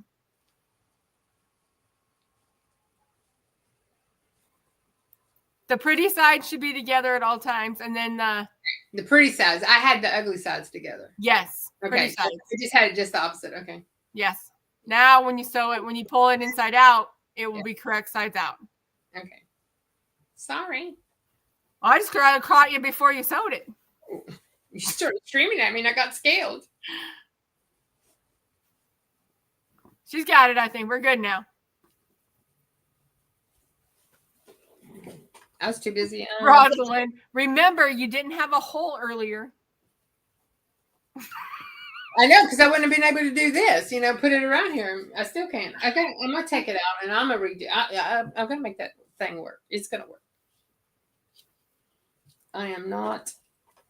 The pretty sides should be together at all times, and then the pretty sides. I had the ugly sides together. Yes. Okay. So we just had it just the opposite. Okay. Yes. Now, when you sew it, when you pull it inside out, it will be correct sides out. Okay. Sorry. Well, I just caught you before you sewed it. You started screaming at me, and I got scared. She's got it. I think we're good now. I was too busy. Rosalind, remember you didn't have a hole earlier. I know, because I wouldn't have been able to do this. Put it around here. I still can't. I'm gonna take it out and I'm gonna redo. I'm gonna make that thing work. It's gonna work. I am not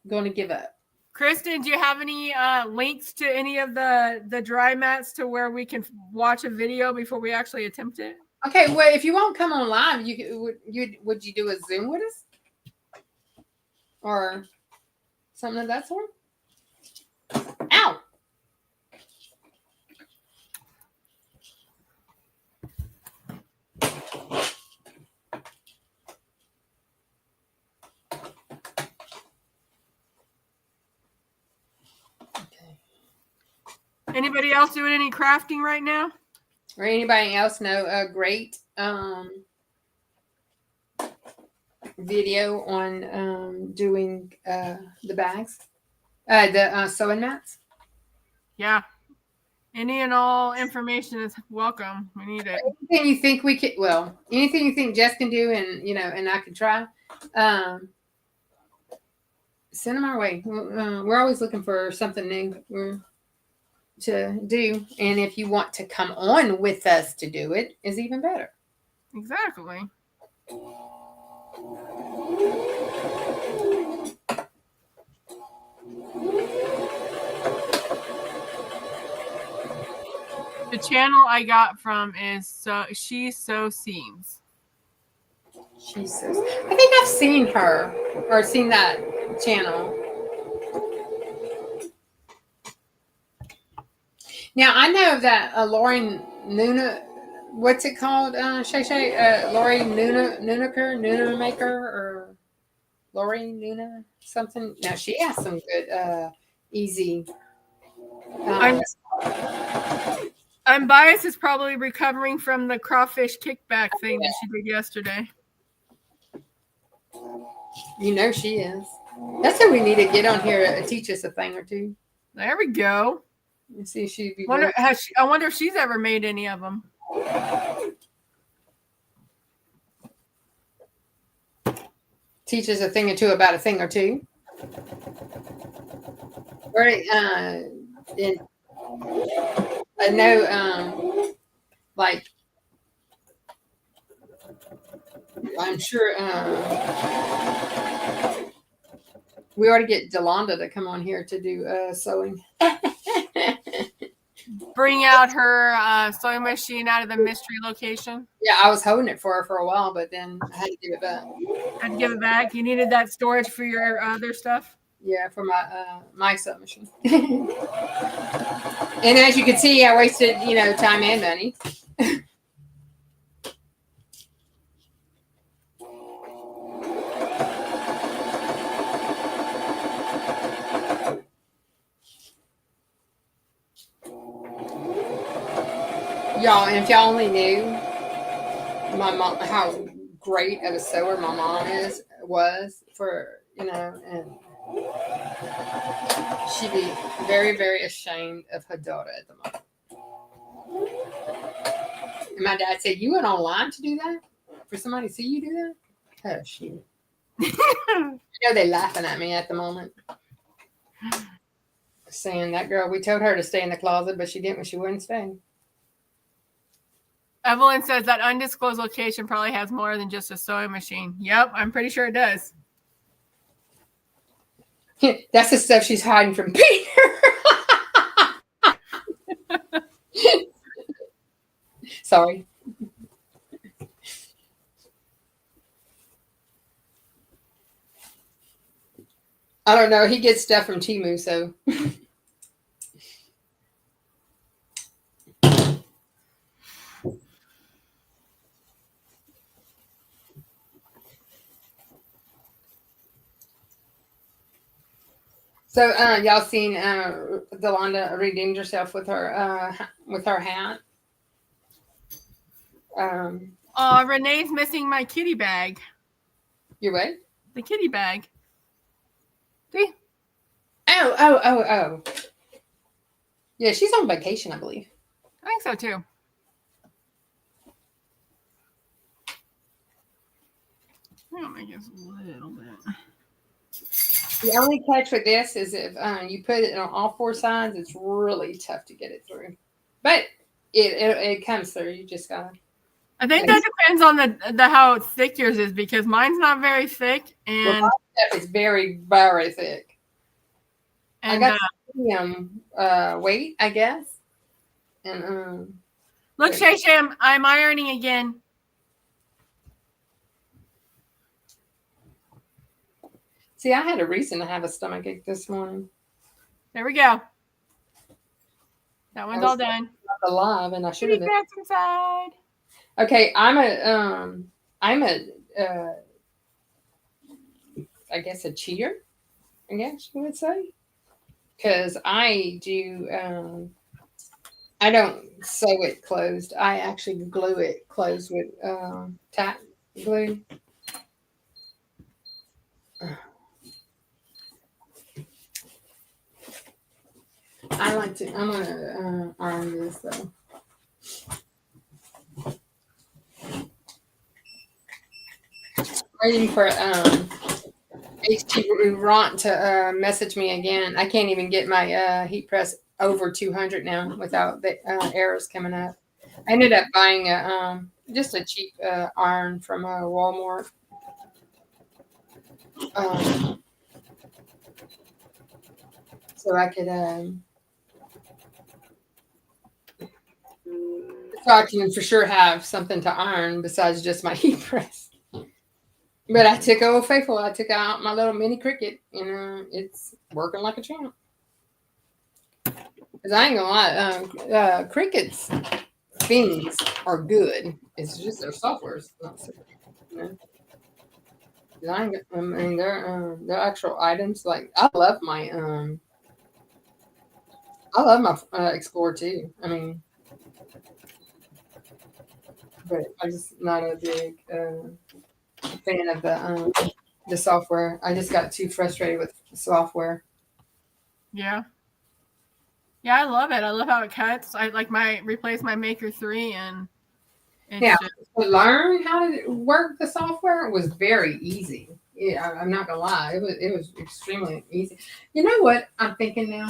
going to give up. Kristen, do you have any links to any of the dry mats to where we can watch a video before we actually attempt it? Okay, well, if you won't come on live, would you do a Zoom with us? Or something of that sort. Ow! Anybody else doing any crafting right now? Or anybody else know a great video on doing the bags, the sewing mats? Yeah. Any and all information is welcome. We need it. Anything you think we could, well, anything you think Jess can do, and and I could try. Send them our way. We're always looking for something new to do, and if you want to come on with us to do it, is even better. Exactly. The channel I got from is She Sew Seams. Jesus, I think I've seen her or seen that channel. Now I know that Lori Nuna, what's it called? Shay, Lori Nunamaker, or Lori Nuna something. Now she has some good, easy. I'm biased is probably recovering from the crawfish kickback thing that she did yesterday. You know she is. That's who we need to get on here to teach us a thing or two. There we go. Let's see if she'd be. I wonder if she's ever made any of them. Teach us a thing or two about a thing or two. Right. I know. Like. I'm sure we ought to get Delonda to come on here to do sewing. Bring out her sewing machine out of the mystery location. Yeah, I was holding it for her for a while, but then I had to give it back. Had to give it back. You needed that storage for your other stuff? Yeah, for my sewing machine. And as you can see, I wasted time and money. Y'all, and if y'all only knew my mom, how great of a sewer my mom was for, and she'd be very, very ashamed of her daughter at the moment. And my dad said, "You went online to do that? For somebody to see you do that?" Oh, shoot. They're laughing at me at the moment. Saying that girl, we told her to stay in the closet, but she didn't. She wouldn't stay. Evelyn says that undisclosed location probably has more than just a sewing machine. Yep, I'm pretty sure it does. That's the stuff she's hiding from Peter. Sorry. I don't know. He gets stuff from Temu, so. So y'all seen Delonda redeemed herself with her hat. Renee's missing my kitty bag. Your what? The kitty bag. See? Oh. Yeah, she's on vacation, I believe. I think so too. I'll make it a little bit. The only catch with this is if you put it on all four sides, it's really tough to get it through. But it comes through. You just gotta. I think that depends on the how thick yours is, because mine's not very thick, and my stuff is very, very thick. And I got medium weight, I guess. And look, Shay, I'm ironing again. See, I had a reason to have a stomachache this morning. There we go. That I one's was all done. alive, and I should Kitty have been. cat's inside. Okay, I'm a, I guess a cheater. I guess you would say, because I don't sew it closed. I actually glue it closed with tack glue. I like to. I'm gonna iron this though. Waiting for HT Ront to message me again. I can't even get my heat press over 200 now without the errors coming up. I ended up buying just a cheap iron from Walmart. So I could so I can for sure have something to iron besides just my heat press. But I took Old Faithful. I took out my little mini Cricut, and it's working like a champ. Because I ain't gonna lie, Cricut's things are good. It's just their software's not so good. You know? I mean, their actual items. Like I love my Explorer too. I mean, but I'm just not a big fan of the software. I just got too frustrated with software. Yeah. Yeah, I love it. I love how it cuts. I like replace my Maker 3 and Yeah, to learn how to work the software was very easy. Yeah, I'm not gonna lie, it was extremely easy. You know what I'm thinking now?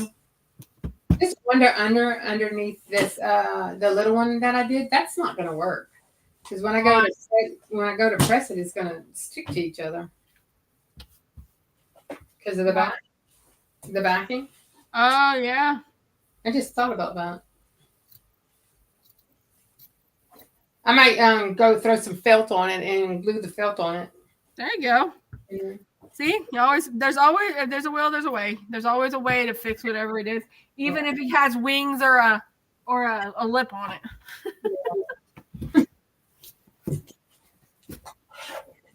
This underneath this the little one that I did, that's not gonna work because when I go to press it, it's gonna stick to each other because of the backing. Oh yeah. I just thought about that. I might go throw some felt on it and glue the felt on it. There you go. Yeah. See, there's always if there's a will, there's a way. There's always a way to fix whatever it is, even if it has wings or a lip on it.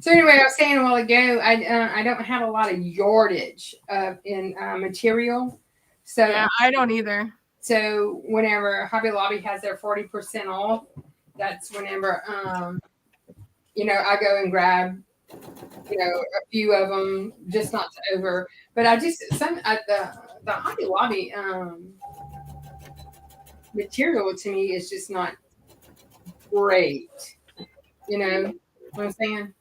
So anyway, I was saying a while ago, I don't have a lot of yardage in material. So yeah, I don't either. So whenever Hobby Lobby has their 40% off, that's whenever I go and grab a few of them, just not to over. But I just the Hobby Lobby material to me is just not great. You know what I'm saying?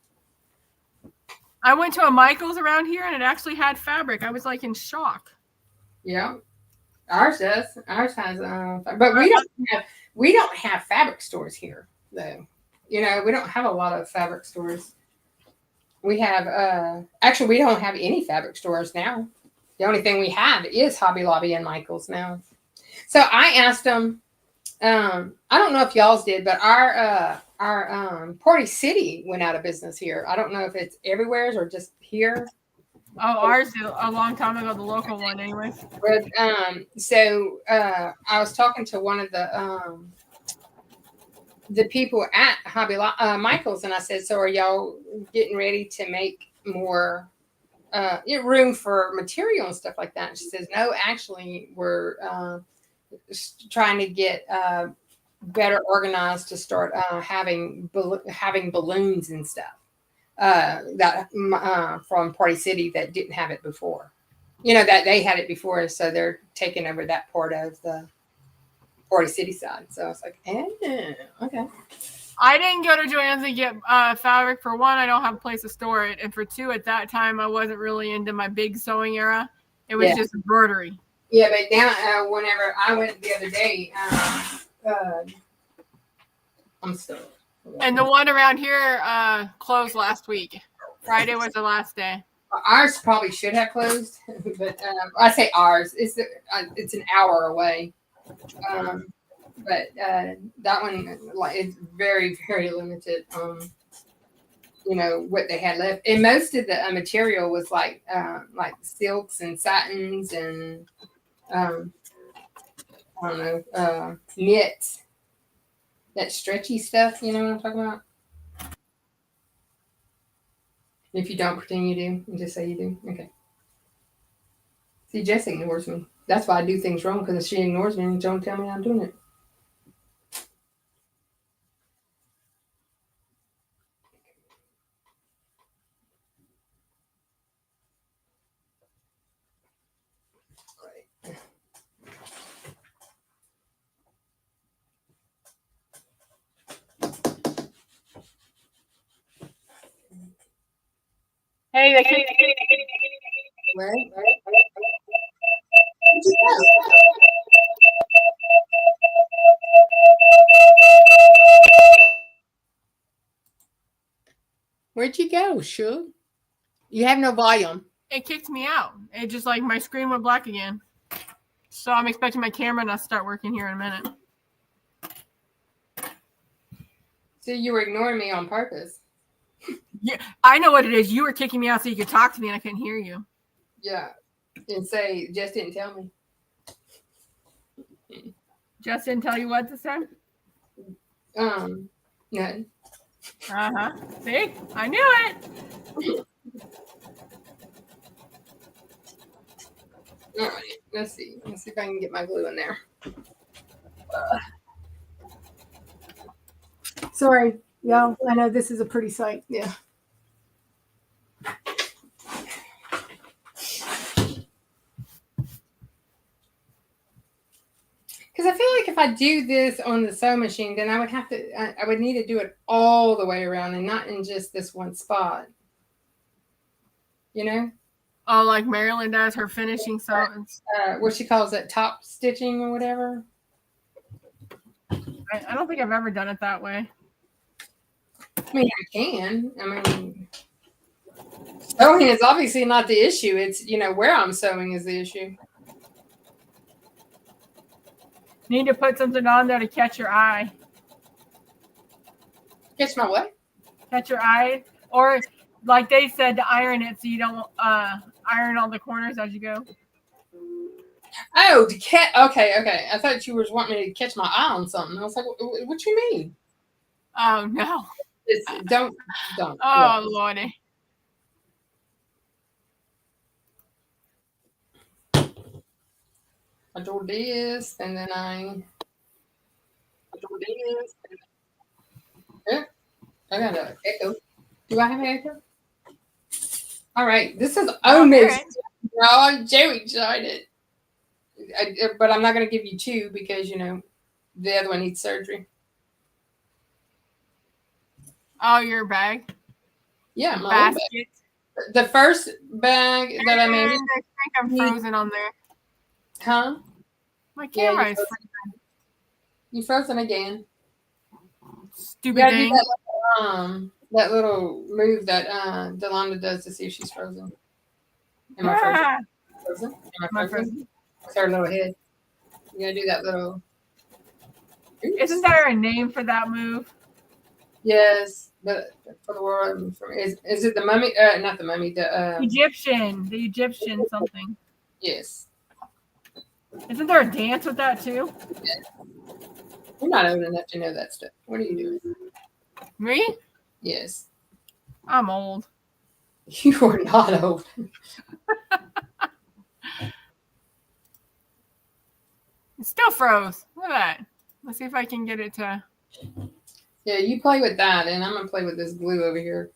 I went to a Michael's around here and it actually had fabric. I was like in shock. Yeah, ours does. Ours has, but we don't have fabric stores here though. We don't have a lot of fabric stores. We have actually we don't have any fabric stores now. The only thing we have is Hobby Lobby and Michael's now. So I asked them. I don't know if y'all's did, but our Party City went out of business here. I don't know if it's everywhere or just here. Oh, ours a long time ago, the local one, anyway. But so I was talking to one of the people at Michael's, and I said, "So are y'all getting ready to make more room for material and stuff like that?" And she says, "No, actually, we're trying to get better organized to start having balloons and stuff that from Party City that didn't have it before. That they had it before, so they're taking over that part of the Party City side." So I was like, okay. I didn't go to Joann's to get fabric. For one, I don't have a place to store it, and for two, at that time, I wasn't really into my big sewing era. It was just embroidery. Yeah, but now whenever I went the other day, I'm still. And the one around here closed last week. Friday was the last day. Ours probably should have closed, but I say ours. It's an hour away. But that one, it's very, very limited. what they had left. And most of the material was like silks and satins and I don't know, knits. That stretchy stuff, you know what I'm talking about? If you don't pretend you do, and just say you do. Okay. See, Jess ignores me. That's why I do things wrong, because she ignores me and don't tell me I'm doing it. Right. Hey, they kicked Right. Where'd you go, Shug? You have no volume. It kicked me out. It just like my screen went black again. So I'm expecting my camera not to start working here in a minute. So you were ignoring me on purpose. Yeah, I know what it is. You were kicking me out so you could talk to me and I couldn't hear you. Yeah. And say, Jess didn't tell me. Jess didn't tell you what to say? Nothing. See? I knew it. All right. Let's see. Let's see if I can get my glue in there. Sorry, y'all. I know this is a pretty sight. Yeah. Because I feel like if I do this on the sewing machine, then I would need to do it all the way around and not in just this one spot. You know? Oh, like Marilyn does her finishing sewing. What she calls it, top stitching or whatever. I don't think I've ever done it that way. I mean, I can. I mean, sewing is obviously not the issue. It's, where I'm sewing is the issue. You need to put something on there to catch your eye. Catch my what? Catch your eye. Or, like they said, to iron it so you don't iron all the corners as you go. Oh, to catch. Okay. I thought you were wanting me to catch my eye on something. I was like, what you mean? Oh, no. Don't. Oh, Lordy. I do this, and then I do this. Yeah, I got an echo. Do I have an echo? All right, this is almost. No, I'm very excited. But I'm not going to give you two because, the other one needs surgery. Oh, your bag? Yeah, my basket. Bag. The first bag that I made. I think I'm frozen on there. Huh? My camera is frozen. You frozen again. Stupid thing. That little move that Delonda does to see if she's frozen. Am I frozen? Am I frozen? It's her little head. You gotta do that little. Oops. Isn't there a name for that move? Yes, but for the world, is it the mummy? Not the mummy. The Egyptian something. Yes. Isn't there a dance with that too? Yeah. You're not old enough to know that stuff. What are you doing? Me? Yes. I'm old. You are not old. It still froze. Look at that. Let's see if I can get it to. Yeah, you play with that, and I'm gonna play with this glue over here.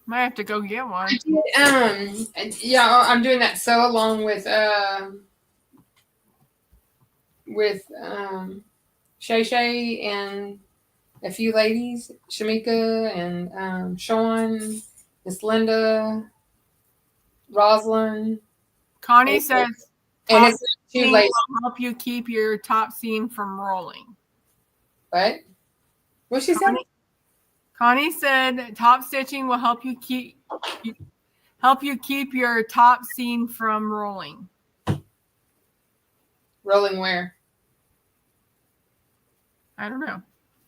Might have to go get one. Yeah, I'm doing that sew along with Shay Shay and a few ladies, Shamika and Sean, Miss Linda, Rosalind. Connie says, and it's too late. Will help you keep your top seam from rolling. What? What she said? Connie said, top stitching will help you keep your top seam from rolling. Rolling where? I don't know.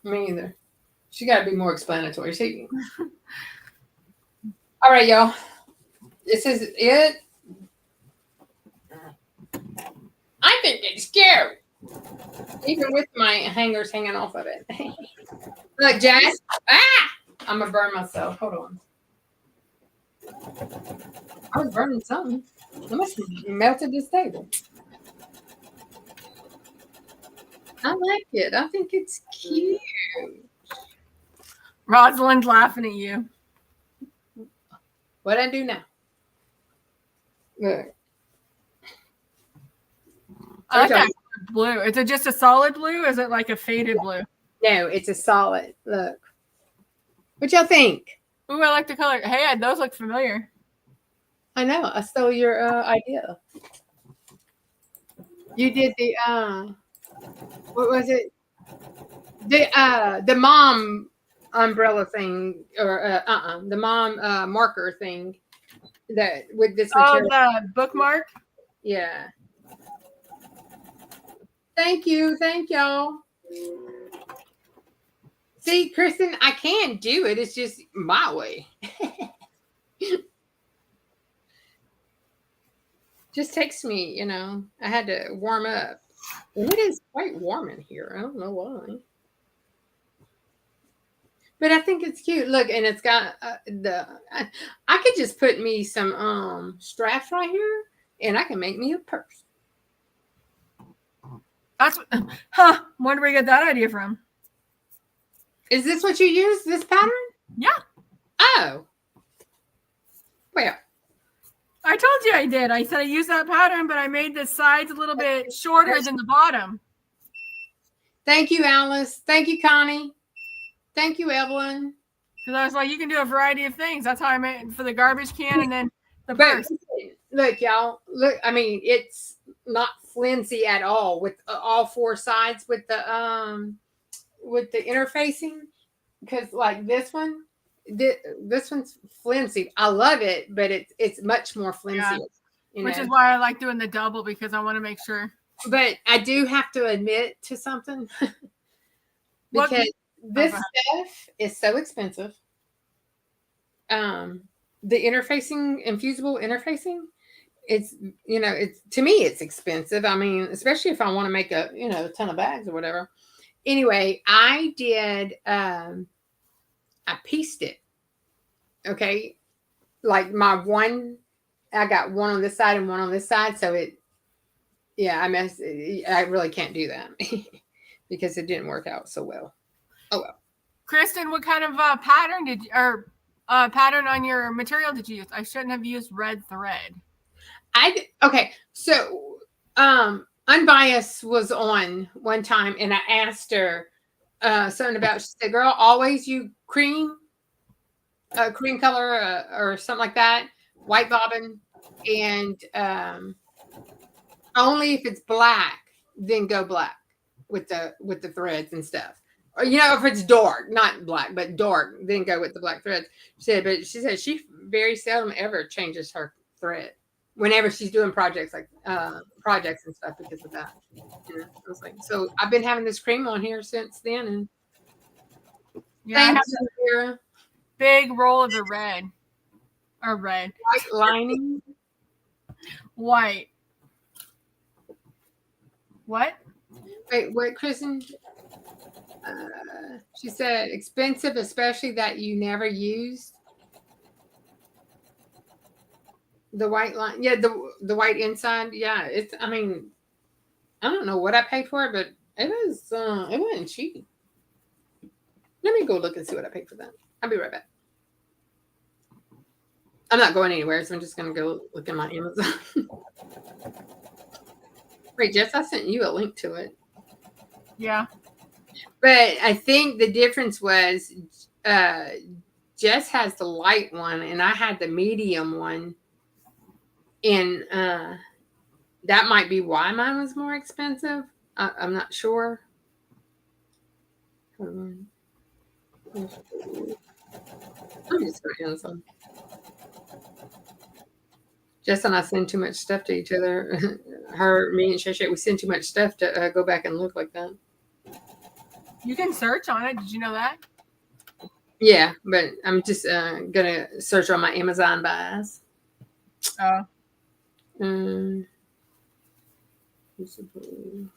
Me either. She got to be more explanatory. All right, y'all. This is it. I think it's scary. Even with my hangers hanging off of it. Look, Jess. Ah! I'm going to burn myself. Hold on. I was burning something. I must have melted this table. I like it. I think it's cute. Rosalind's laughing at you. What I do now? Look. I like that blue. Is it just a solid blue? Or is it like a faded blue? No, it's a solid. Look. What y'all think? Ooh, I like the color. Hey, those look familiar. I know. I stole your idea. You did the what was it? The mom umbrella thing, or the mom marker thing that with this material. Oh, the bookmark. Yeah. Thank you. Thank y'all. See, Kristen, I can do it. It's just my way. Just takes me, you know, I had to warm up. And it is quite warm in here. I don't know why. But I think it's cute. Look, and it's got I could just put me some straps right here, and I can make me a purse. That's where did we get that idea from? Is this what you use? This pattern? Yeah. Oh. Well. I told you I did. I said I used that pattern, but I made the sides a little bit shorter than the bottom. Thank you, Alice. Thank you, Connie. Thank you, Evelyn. Because I was like, you can do a variety of things. That's how I made it for the garbage can and then the purse. Look, y'all. Look, I mean, it's not flimsy at all with all four sides with the interfacing. Because like this one, this one's flimsy. I love it, but it's much more flimsy. Yeah. Which is why I like doing the double, because I want to make sure. But I do have to admit to something. Because this stuff is so expensive. The interfacing and fusible interfacing, it's, you know, it's, to me, it's expensive. I mean, especially if I want to make a, you know, a ton of bags or whatever. Anyway, I did, I pieced it. Okay. Like I got one on this side and one on this side. So I really can't do that because it didn't work out so well. Oh, well. Kristen, what kind of pattern pattern on your material did you use? I shouldn't have used red thread. Okay. So, Unbiased was on one time and I asked her something about, she said, girl, always use cream color or something like that, white bobbin, and only if it's black, then go black with the threads and stuff. Or, you know, if it's dark, not black, but dark, then go with the black threads. She said she very seldom ever changes her thread whenever she's doing projects like projects and stuff because of that. You know, I was like, so I've been having this cream on here since then, and thanks, Sarah. Big roll of the red. Or red. White lining. White. What? Wait, what, Kristen? She said expensive, especially that you never used. The white line, yeah, the white inside, yeah. It's, I mean, I don't know what I paid for it, but it wasn't cheap. Let me go look and see what I paid for that. I'll be right back. I'm not going anywhere, so I'm just gonna go look in my Amazon. Wait, Jess, I sent you a link to it. Yeah. But I think the difference was Jess has the light one and I had the medium one. And that might be why mine was more expensive. I'm not sure. I'm just going to Amazon. Jess and I send too much stuff to each other. Me and Shay, we send too much stuff to go back and look like that. You can search on it. Did you know that? Yeah, but I'm just gonna search on my Amazon buys. Oh. Fusible.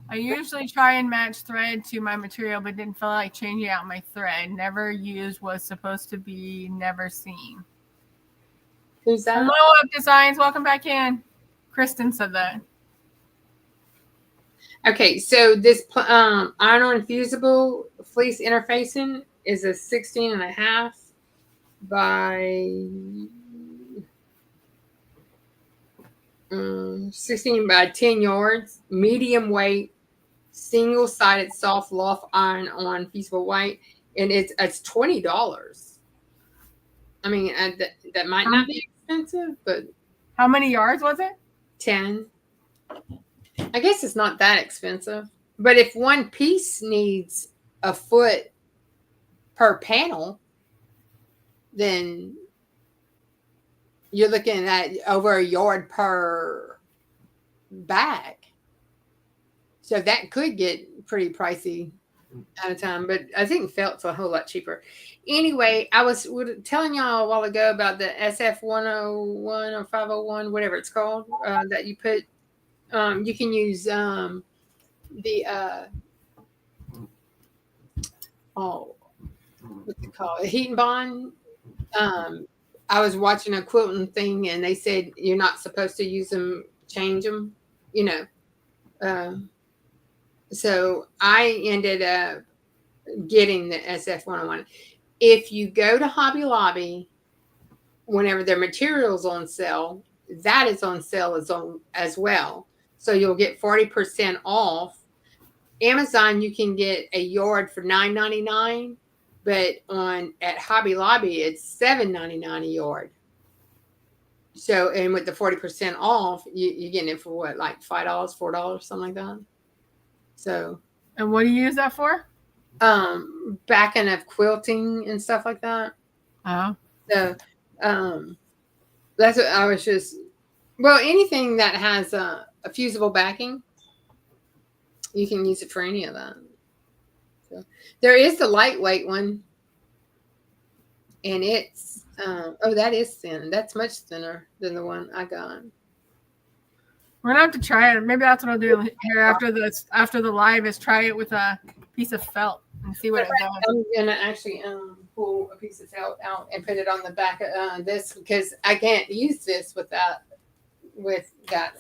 I usually try and match thread to my material, but didn't feel like changing out my thread. Never used, was supposed to be, never seen. Who's that? Hello, Up Designs. Welcome back in. Kristen said that. Okay, so this iron-on fusible fleece interfacing is a 16.5 by 16 by 10 yards, medium weight, single-sided soft loft iron-on fusible white, and it's $20. I mean, that might not be expensive, but how many yards was it? 10. I guess it's not that expensive. But if one piece needs a foot per panel, then you're looking at over a yard per bag. So that could get pretty pricey at a time, but I think felt's a whole lot cheaper. Anyway, I was telling y'all a while ago about the SF 101 or 501, whatever it's called, that you put. You can use the what's it called? A heat and bond. I was watching a quilting thing, and they said you're not supposed to use them, change them, you know. So I ended up getting the SF 101. If you go to Hobby Lobby, whenever their material's on sale, that is on sale as well. So you'll get 40% off. Amazon, you can get a yard for $9.99, but at Hobby Lobby, it's $7.99 a yard. So, and with the 40% off, you're getting it for what, like $5, $4, something like that. So, and what do you use that for? Backing of quilting and stuff like that. Oh. So, that's what I was just. Well, anything that has a fusible backing, you can use it for any of that. So, there is the lightweight one, and it's that is thin. That's much thinner than the one I got. We're gonna have to try it. Maybe that's what I'll do here after the live is try it with a piece of felt and see what it does. I'm gonna actually pull a piece of felt out and put it on the back of this, because I can't use this with that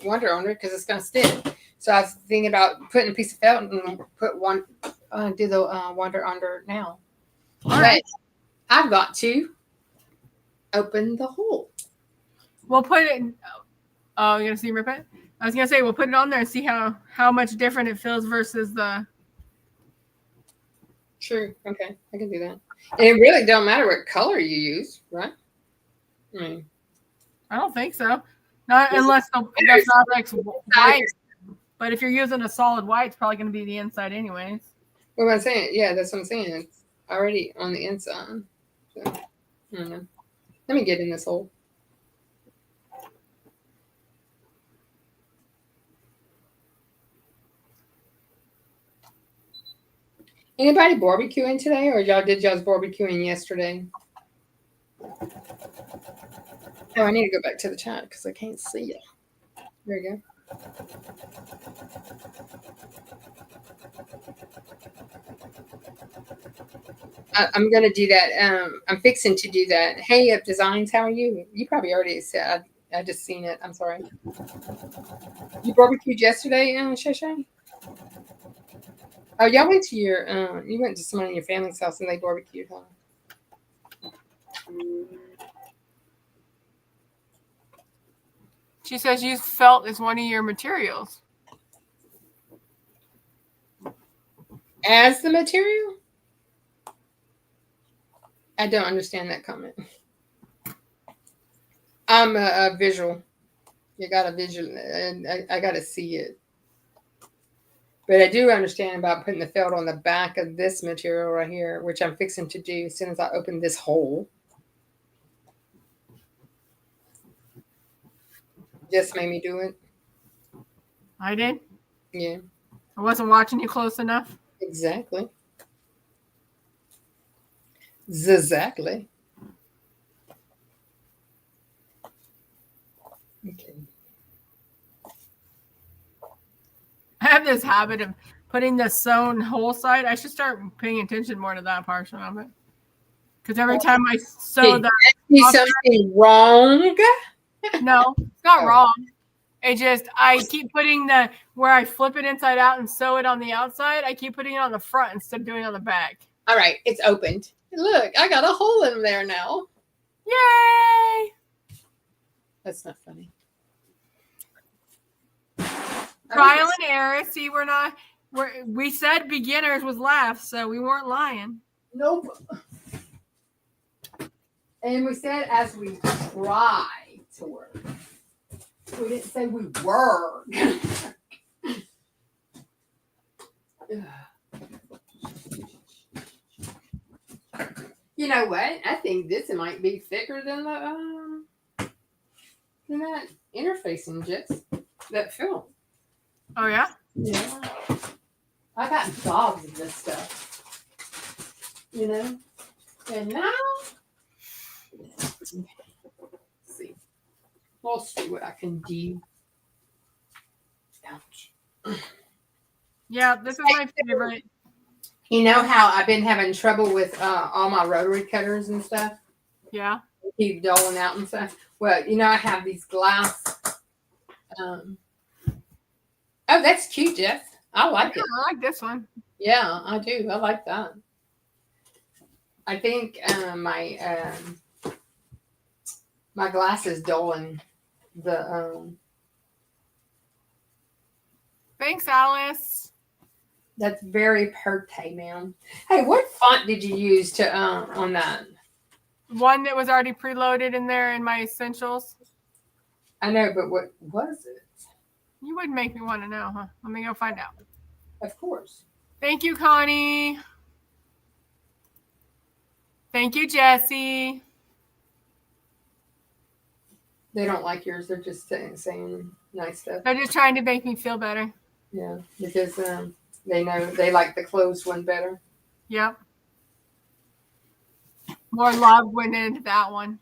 wonder under because it's gonna stick. So I was thinking about putting a piece of felt and put one do the wonder under now. All right. I've got to open the hole. We'll put it. Oh, you're gonna see rip it? I was gonna say we'll put it on there and see how much different it feels versus the. True. Okay, I can do that. And it really don't matter what color you use, right? I don't think so. Not unless the fabric's white. But if you're using a solid white, it's probably going to be the inside anyways. What am I saying? Yeah, that's what I'm saying. It's already on the inside. So, I don't know. Let me get in this hole. Anybody barbecuing today, or did y'all's barbecuing yesterday? Oh, I need to go back to the chat because I can't see it. There you go. I'm going to do that. I'm fixing to do that. Hey, Up Designs, how are you? You probably already said. I just seen it. I'm sorry. You barbecued yesterday, Shay? Oh, y'all went to you went to someone in your family's house and they barbecued, huh? She says use felt as one of your materials. As the material? I don't understand that comment. I'm a visual. You got a visual. I got to see it. But I do understand about putting the felt on the back of this material right here, which I'm fixing to do as soon as I open this hole. Just made me do it. I did? Yeah. I wasn't watching you close enough. Exactly. Exactly. Okay. I have this habit of putting the sewn hole side. I should start paying attention more to that portion of it. Because every time I sew that, Is something wrong? no, it's not wrong. It just, I keep putting where I flip it inside out and sew it on the outside, I keep putting it on the front instead of doing it on the back. All right, it's opened. Look, I got a hole in there now. Yay! That's not funny. Trial and error. See, we said beginners was laughs, so we weren't lying. Nope. And we said as we try to work. We didn't say we were. You know what? I think this might be thicker than that interfacing, Jess. That film. Oh yeah? Yeah. I got gobs of this stuff. You know? And now let's see. We'll see what I can do. Ouch. Yeah, this is my favorite. You know how I've been having trouble with all my rotary cutters and stuff? Yeah. Keep doling out and stuff. Well, you know, I have these glass. Oh, that's cute, Jeff. I like it. I like this one. Yeah, I do. I like that. I think my glass is doling the. Thanks, Alice. That's very pretty, ma'am. Hey, what font did you use to on that? One that was already preloaded in there in my essentials. I know, but what was it? You would make me want to know, huh? Let me go find out. Of course. Thank you, Connie. Thank you, Jessie. They don't like yours. They're just saying nice stuff. They're just trying to make me feel better. Yeah, because they know they like the closed one better. Yep. More love went into that one.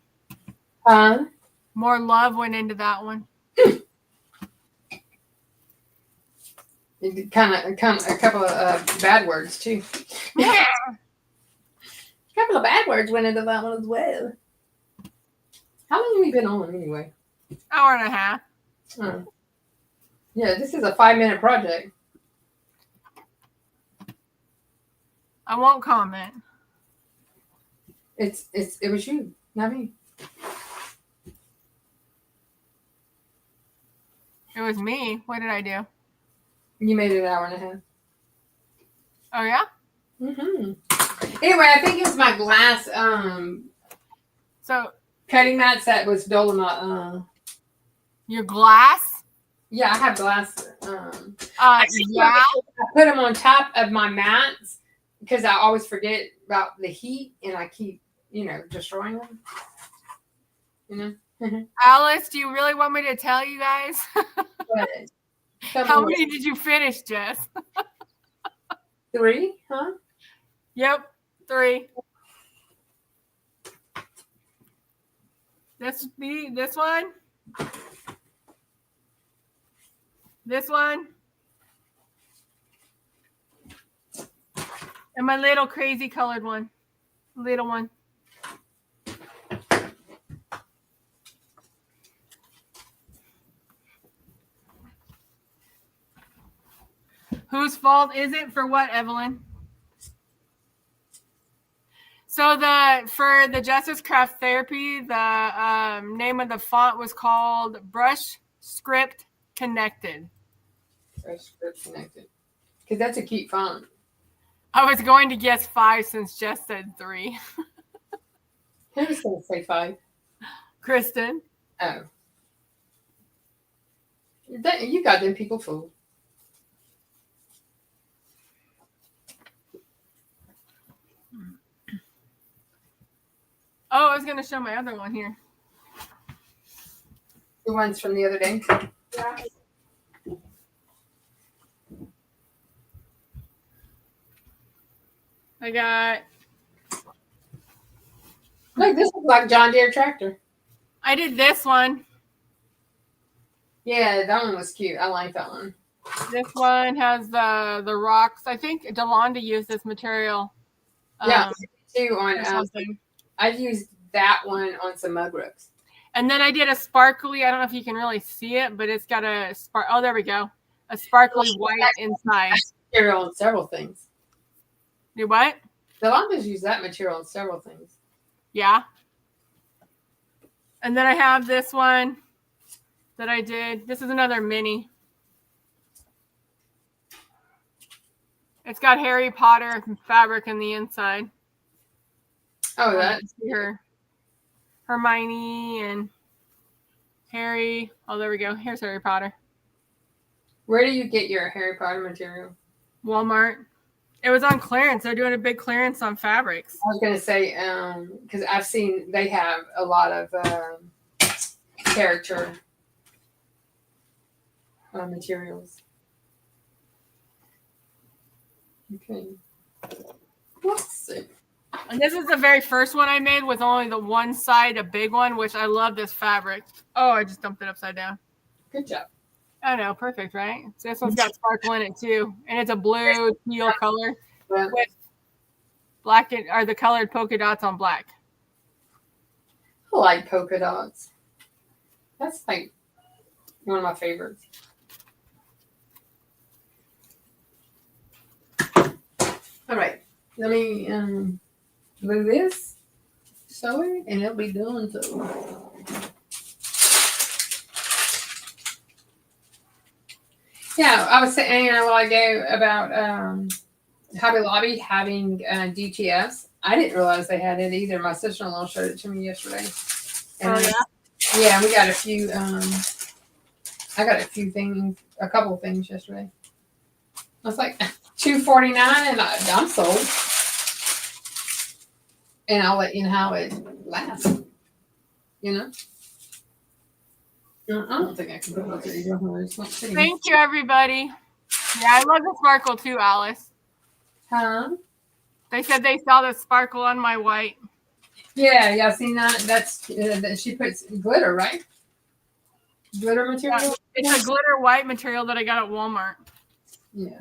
Huh? More love went into that one. Kind of a couple of bad words too. Yeah. A couple of bad words went into that one as well. How long have we been on anyway? Hour and a half. Yeah, this is a 5-minute project. I won't comment. It was you, not me. It was me. What did I do? You made it an hour and a half. Oh yeah? Mm-hmm. Anyway, I think it was my glass So cutting mats that was doling my your glass? Yeah, I have glass. Yeah. I put them on top of my mats because I always forget about the heat and I keep, destroying them. Alice, do you really want me to tell you guys? How many did you finish, Jess? 3, huh? Yep, 3. This one. This one. And my little crazy colored one. Little one. Whose fault is it for what, Evelyn? So for the Justice Craft Therapy, the name of the font was called Brush Script Connected. Brush Script Connected. Because that's a cute font. I was going to guess 5 since Jess said 3. Who was going to say 5? Kristen. Oh. You got them people fooled. Oh, I was going to show my other one here. The ones from the other day? Yeah. I got. Look, this looks like John Deere tractor. I did this one. Yeah, that one was cute. I like that one. This one has the rocks. I think Delonda used this material. Yeah, too Or on. something. I've used that one on some mug ropes. And then I did a sparkly. I don't know if you can really see it, but it's got a spark. Oh, there we go. A sparkly white inside. Material on several things. You what? The Londas use that material on several things. Yeah. And then I have this one that I did. This is another mini. It's got Harry Potter fabric in the inside. Oh, that's her Hermione and Harry. Oh, there we go. Here's Harry Potter. Where do you get your Harry Potter material? Walmart. It was on clearance. They're doing a big clearance on fabrics. I was gonna say, because I've seen they have a lot of character materials. Okay. Let's see. And this is the very first one I made with only the one side, a big one, which I love this fabric. Oh, I just dumped it upside down. Good job. I know, perfect, right? So this one's got sparkle in it too, and it's a blue teal color with black or the colored polka dots on black. I like polka dots. That's like one of my favorites. All right, let me do this, sew it, and it'll be done. So. Yeah, I was saying a while ago about Hobby Lobby having DTS. I didn't realize they had it either. My sister-in-law showed it to me yesterday. And oh yeah. Yeah, we got a few. I got a couple of things yesterday. I was like $2.49, and I'm sold. And I'll let you know how it lasts. You know. I don't think I can put it either. Thank you, everybody. Yeah, I love the sparkle too, Alice. Huh? They said they saw the sparkle on my white. Yeah, seen that. That's she puts glitter, right? Glitter material. Yeah, it's a glitter white material that I got at Walmart. Yeah.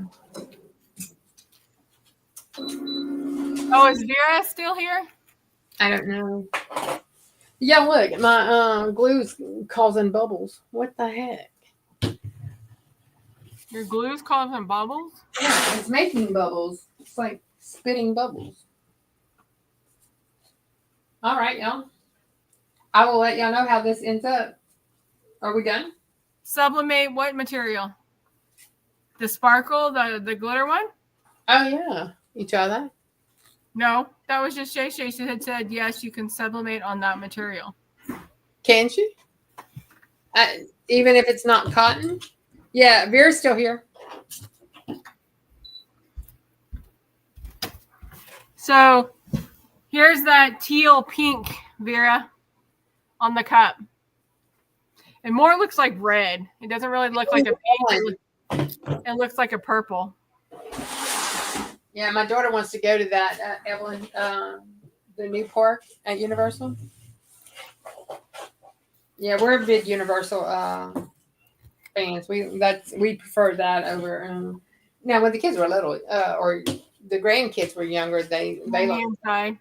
Oh, is Vera still here? I don't know. Yeah, look, my glue's causing bubbles. What the heck? Your glue's causing bubbles? Yeah, it's making bubbles. It's like spitting bubbles. All right, y'all. I will let y'all know how this ends up. Are we done? Sublimate what material? The sparkle, the glitter one? Oh, yeah. You try that? No, that was just Shay. She had said, yes, you can sublimate on that material. Can she? Even if it's not cotton? Yeah, Vera's still here. So here's that teal pink, Vera, on the cup. It more looks like red. It doesn't really look like a pink. It looks like a purple. Yeah, my daughter wants to go to that, Evelyn, the new park at Universal. Yeah, we're big Universal fans. We prefer that over. Now, when the kids were little, or the grandkids were younger, they like. Inside.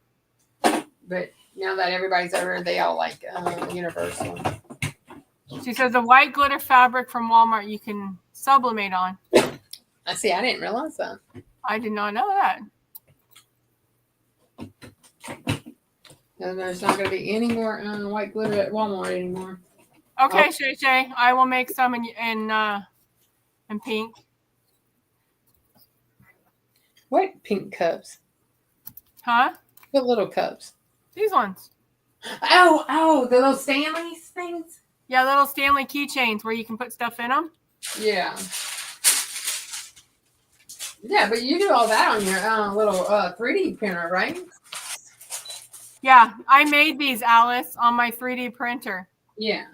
But now that everybody's over, they all like Universal. She says the white glitter fabric from Walmart you can sublimate on. I see. I didn't realize that. I did not know that. And there's not going to be any more white glitter at Walmart anymore. Okay, Shay. I will make some in pink. What pink cups? Huh? What little cups? These ones. Oh, the little Stanley's things? Yeah, little Stanley keychains where you can put stuff in them. Yeah. Yeah, but you do all that on your little 3D printer, right? Yeah, I made these, Alice, on my 3D printer. Yeah.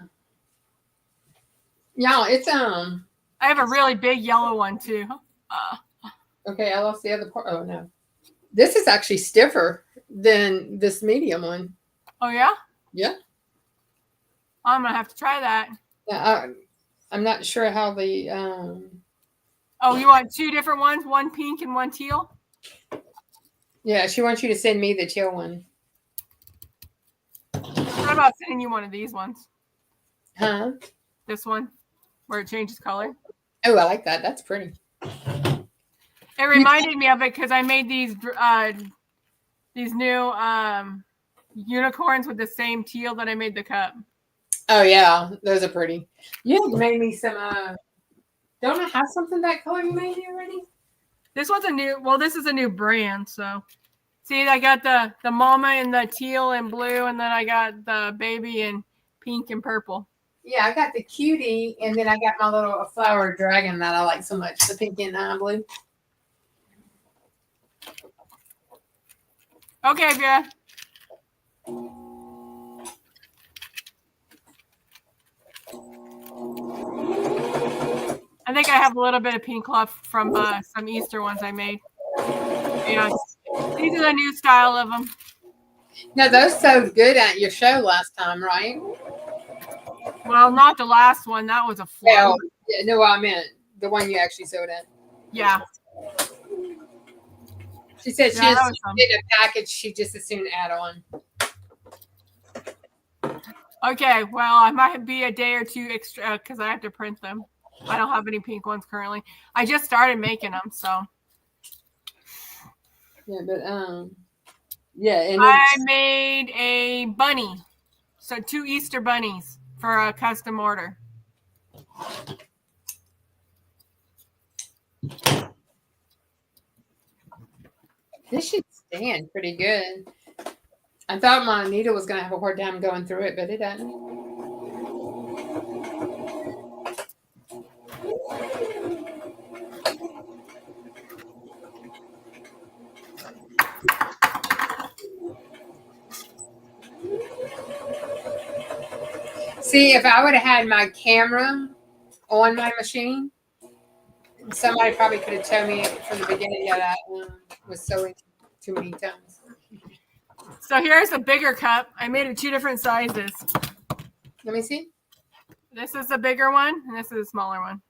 Y'all, it's I have a really big yellow one too. Okay, I lost the other part. Oh no. This is actually stiffer than this medium one. Oh yeah? Yeah. I'm gonna have to try that. I'm not sure how the Oh, you want two different ones? One pink and one teal? yeah, she wants you to send me the teal one. What about sending you one of these ones? Huh? This one, where it changes color. Oh, I like that. That's pretty. It reminded me of it because I made these new unicorns with the same teal that I made the cup. Oh yeah, those are pretty. You made me some. Don't I have something that color you made already? This one's a new. Well, this is a new brand. So, see, I got the mama in the teal and blue, and then I got the baby in pink and purple. Yeah, I got the cutie, and then I got my little flower dragon that I like so much, the pink and blue. Okay, Vera. I think I have a little bit of pink left from some Easter ones I made. Yeah, these are the new style of them. Now, those sold good at your show last time, right? Well, not the last one. That was a flop. Well, yeah, no, I meant the one you actually sold at. Yeah. She said she did a package. She just as soon add on. Okay, well, I might be a day or two extra because I have to print them. I don't have any pink ones currently. I just started making them, so. Yeah, but yeah, and I made a bunny, so 2 Easter bunnies for a custom order. This should stand pretty good. I thought my needle was going to have a hard time going through it, but it doesn't. See, if I would have had my camera on my machine, somebody probably could have told me from the beginning that I was sewing too many times. So here's a bigger cup. I made it 2 different sizes. Let me see. This is the bigger one, and this is a smaller one.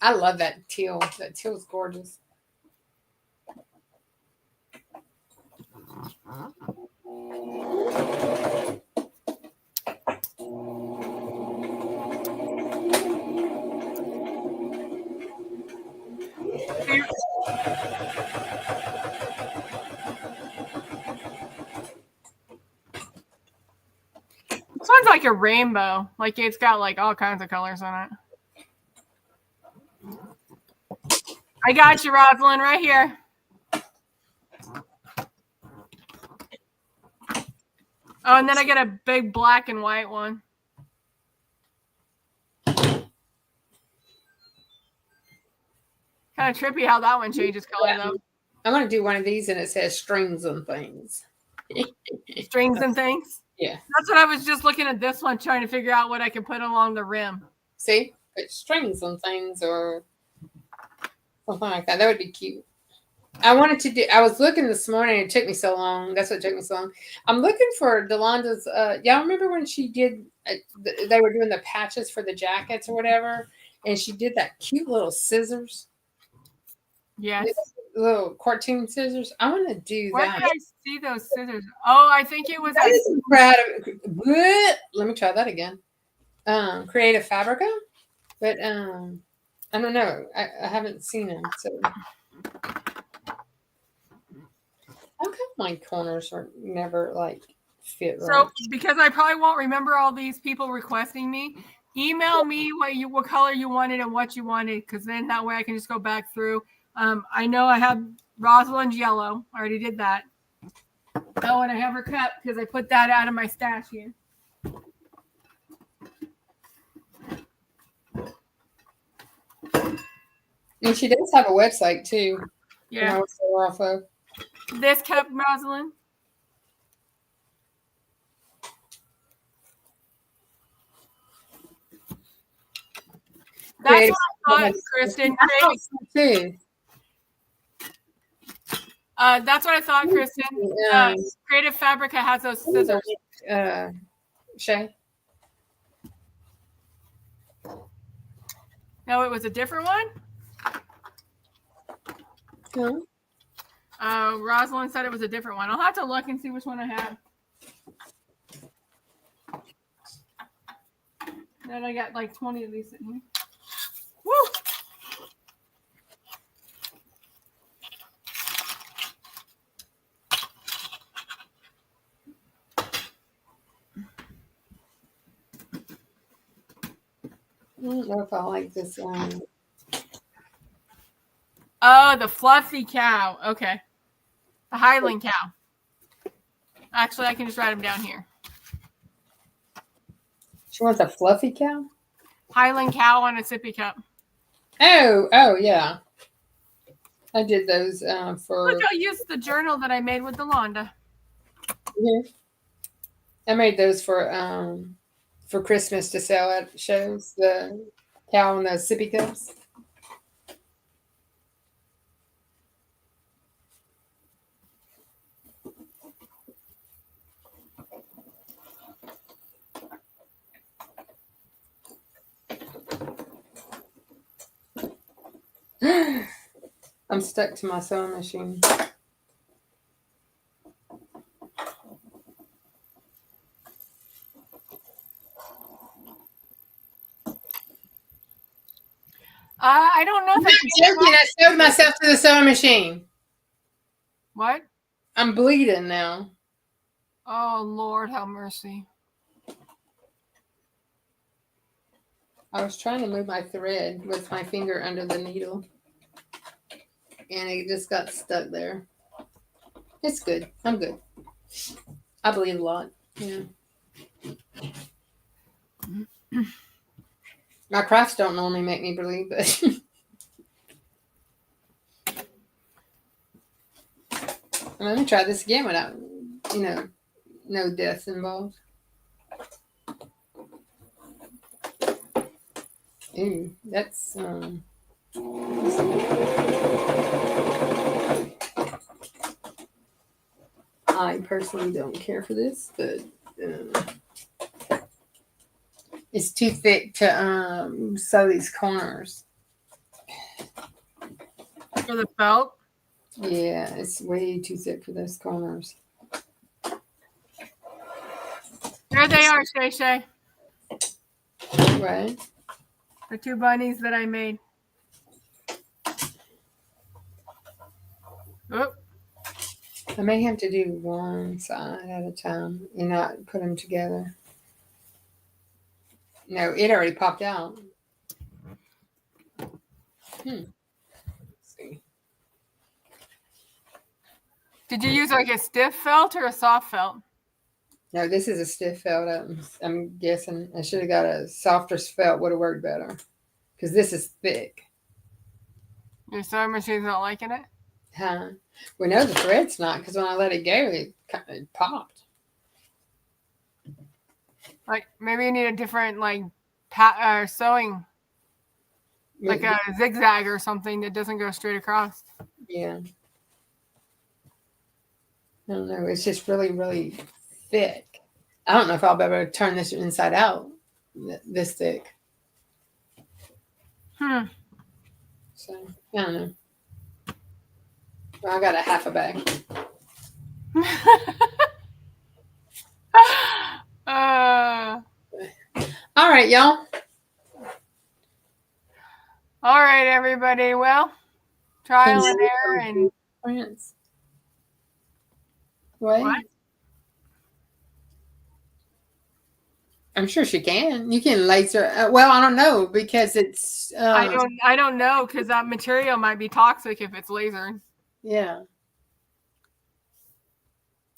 I love that teal. That teal is gorgeous. This one's like a rainbow. Like it's got like all kinds of colors on it. I got you, Rosalind, right here. Oh, and then I get a big black and white one. Kind of trippy how that one changes color, though. I'm going to do one of these, and it says strings and things. Strings and things? Yeah. That's what I was just looking at this one, trying to figure out what I can put along the rim. See? Put strings and things or something like that. That would be cute. I was looking this morning. It took me so long. That's what took me so long. I'm looking for Delonda's. Y'all remember when she did, they were doing the patches for the jackets or whatever, and she did that cute little scissors. Yes. Little cartoon scissors. I want to do Where that. did I see those scissors? Oh, I think it was. Let me try that again. Creative Fabrica, but I don't know. I haven't seen them. So how come my corners are never like fit right? So because I probably won't remember all these people requesting me, email me what color you wanted and what you wanted, because then that way I can just go back through. I know I have Rosalind's yellow. I already did that. Oh, and I have her cup because I put that out of my stash here. And she does have a website too. Yeah. Off of. This cup, Rosalind. That's what I thought, Kristen. Too. That's what I thought, Kristen. Creative Fabrica has those scissors. Shay? No, it was a different one? Rosalind said it was a different one. I'll have to look and see which one I have. Then I got like 20 of these sitting here. Woo! I don't know if I like this one. Oh, the fluffy cow. Okay. The Highland cow. Actually, I can just write them down here. She wants a fluffy cow? Highland cow on a sippy cup. Oh, yeah. I did those for... Look, I'll use the journal that I made with the Londa. Yeah. I made those for Christmas to sell at shows. The cow and the sippy cups. I'm stuck to my sewing machine. I don't know if I sewed myself to the sewing machine. What? I'm bleeding now. Oh, Lord, have mercy. I was trying to move my thread with my finger under the needle. And it just got stuck there. It's good. I'm good. I bleed a lot. Yeah. My crafts don't normally make me bleed, but let me try this again without, no death involved. Ooh, that's I personally don't care for this, but it's too thick to sew these corners. For the felt? Yeah, it's way too thick for those corners. There they are, Shay Shay. Right. The two bunnies that I made. Oh. I may have to do one side at a time and not put them together. No, it already popped out. Let's see. Did you use like a stiff felt or a soft felt? No, this is a stiff felt. I'm guessing I should have got a softer felt. Would have worked better because this is thick. Your sewing machine's not liking it? Huh? Well, no, the thread's not because when I let it go, it popped. Like maybe you need a different sewing, like a zigzag or something that doesn't go straight across. Yeah. I don't know. It's just really, really thick. I don't know if I'll be able to turn this inside out this thick. So, I don't know. Well, I got a half a bag. All right, y'all. All right, everybody. Well, trial and error and friends. What? I'm sure she can. You can laser. Well, I don't know because it's. I don't know because that material might be toxic if it's lasered. Yeah.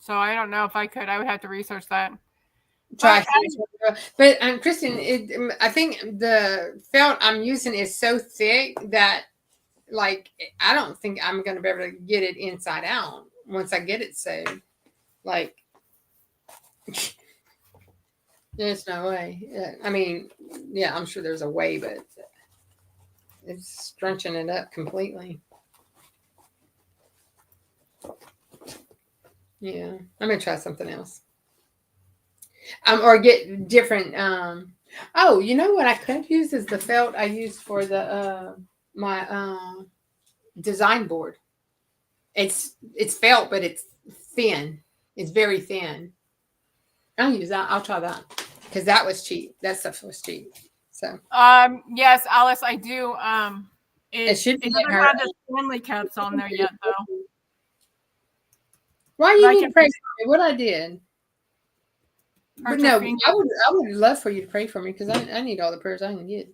So I don't know if I could. I would have to research that. Try. But Kristen, I think the felt I'm using is so thick that, like, I don't think I'm going to be able to get it inside out once I get it sewed. Like. There's no way. I mean, yeah, I'm sure there's a way, but it's scrunching it up completely. Yeah, I'm gonna try something else. Or get different. Oh, you know what I could use is the felt I used for the my design board. It's felt, but it's thin. It's very thin. I'll use that. I'll try that because that was cheap. That stuff was cheap. So Yes, Alice, I do. it It should be in doesn't her. have the Stanley cups on there yet, though. Why But you I need to can pray for me? What I did? But hurt your no, finger. I would love for you to pray for me because I need all the prayers I can get.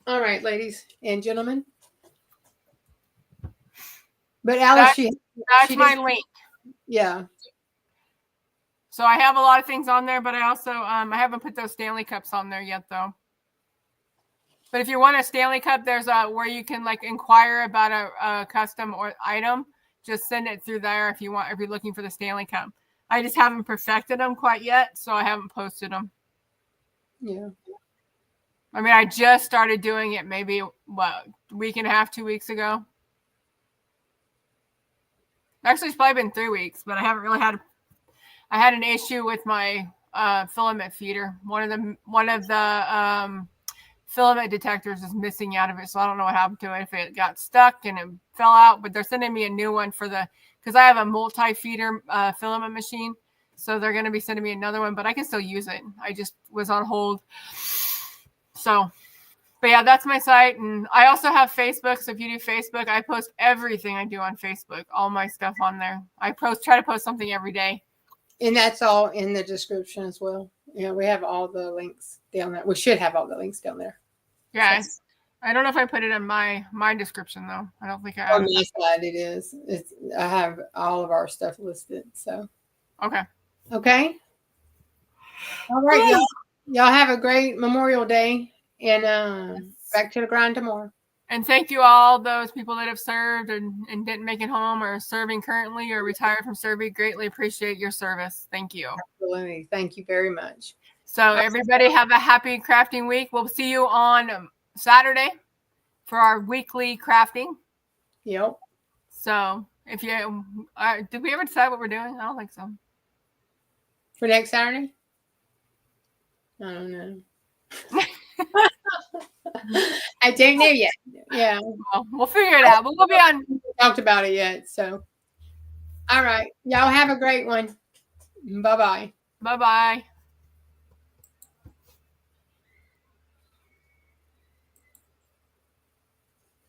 All right, ladies and gentlemen. But Alice, That's she my did. link. Yeah. So I have a lot of things on there, but I also I haven't put those Stanley cups on there yet, though. But if you want a Stanley cup, there's a where you can like inquire about a custom or item. Just send it through there if you're looking for the Stanley cup. I just haven't perfected them quite yet, so I haven't posted them. Yeah. I mean, I just started doing it maybe a week and a half, 2 weeks ago. Actually, it's probably been 3 weeks, but I haven't really had. I had an issue with my filament feeder. One of the filament detectors is missing out of it, so I don't know what happened to it. If it got stuck and it fell out, but they're sending me a new one because I have a multi-feeder filament machine, so they're going to be sending me another one. But I can still use it. I just was on hold. So, but yeah, that's my site, and I also have Facebook. So if you do Facebook, I post everything I do on Facebook, all my stuff on there. I try to post something every day. And that's all in the description as well. Yeah, we have all the links down there. We should have all the links down there. Yeah, so. I don't know if I put it in my description though. I don't think I have. On my side, it is. I have all of our stuff listed. So okay. All right, y'all. Y'all have a great Memorial Day, and back to the grind tomorrow. And thank you all those people that have served and didn't make it home or serving currently or retired from serving. Greatly appreciate your service. Thank you. Absolutely. Thank you very much. So everybody have a happy crafting week. We'll see you on Saturday for our weekly crafting. Yep. So if you did we ever decide what we're doing? I don't think so. For next Saturday? I don't know. I don't know yet. Yeah. Well, we'll figure it out. But we'll be on. We talked about it yet. So, all right. Y'all have a great one. Bye-bye. Bye-bye.